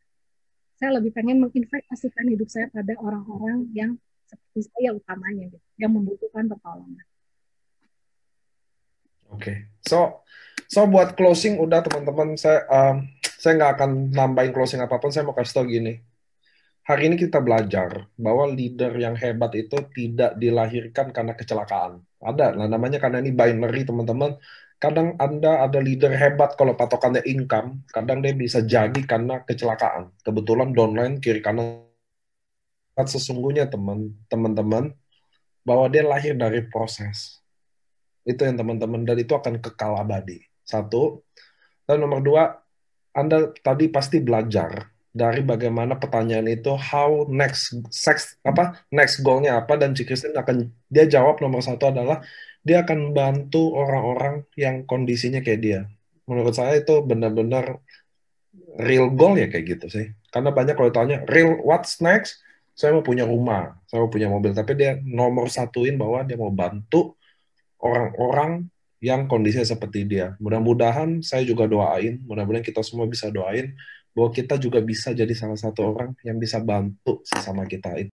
saya lebih pengen menginvestasikan hidup saya pada orang-orang yang seperti saya utamanya, gitu, yang membutuhkan pertolongan. Oke, so buat closing udah teman-teman saya nggak akan nambahin closing apapun. Saya mau kasih tau gini. Hari ini kita belajar bahwa leader yang hebat itu tidak dilahirkan karena kecelakaan. Ada, nah namanya karena ini binary teman-teman. Kadang Anda ada leader hebat kalau patokannya income, kadang dia bisa jadi karena kecelakaan. Kebetulan downline kiri kanan. Sesungguhnya teman-teman bahwa dia lahir dari proses. Itu yang teman-teman, dan itu akan kekal abadi. Satu. Dan nomor dua, Anda tadi pasti belajar dari bagaimana pertanyaan itu how next goalnya apa, dan Ci Christine akan dia jawab nomor satu adalah dia akan bantu orang-orang yang kondisinya kayak dia. Menurut saya itu benar-benar real goal ya kayak gitu sih. Karena banyak kalau tanya real what's next, saya mau punya rumah, saya mau punya mobil, tapi dia nomor satuin bahwa dia mau bantu orang-orang yang kondisinya seperti dia. Mudah-mudahan saya juga doain, mudah-mudahan kita semua bisa doain bahwa kita juga bisa jadi salah satu orang yang bisa bantu sesama kita.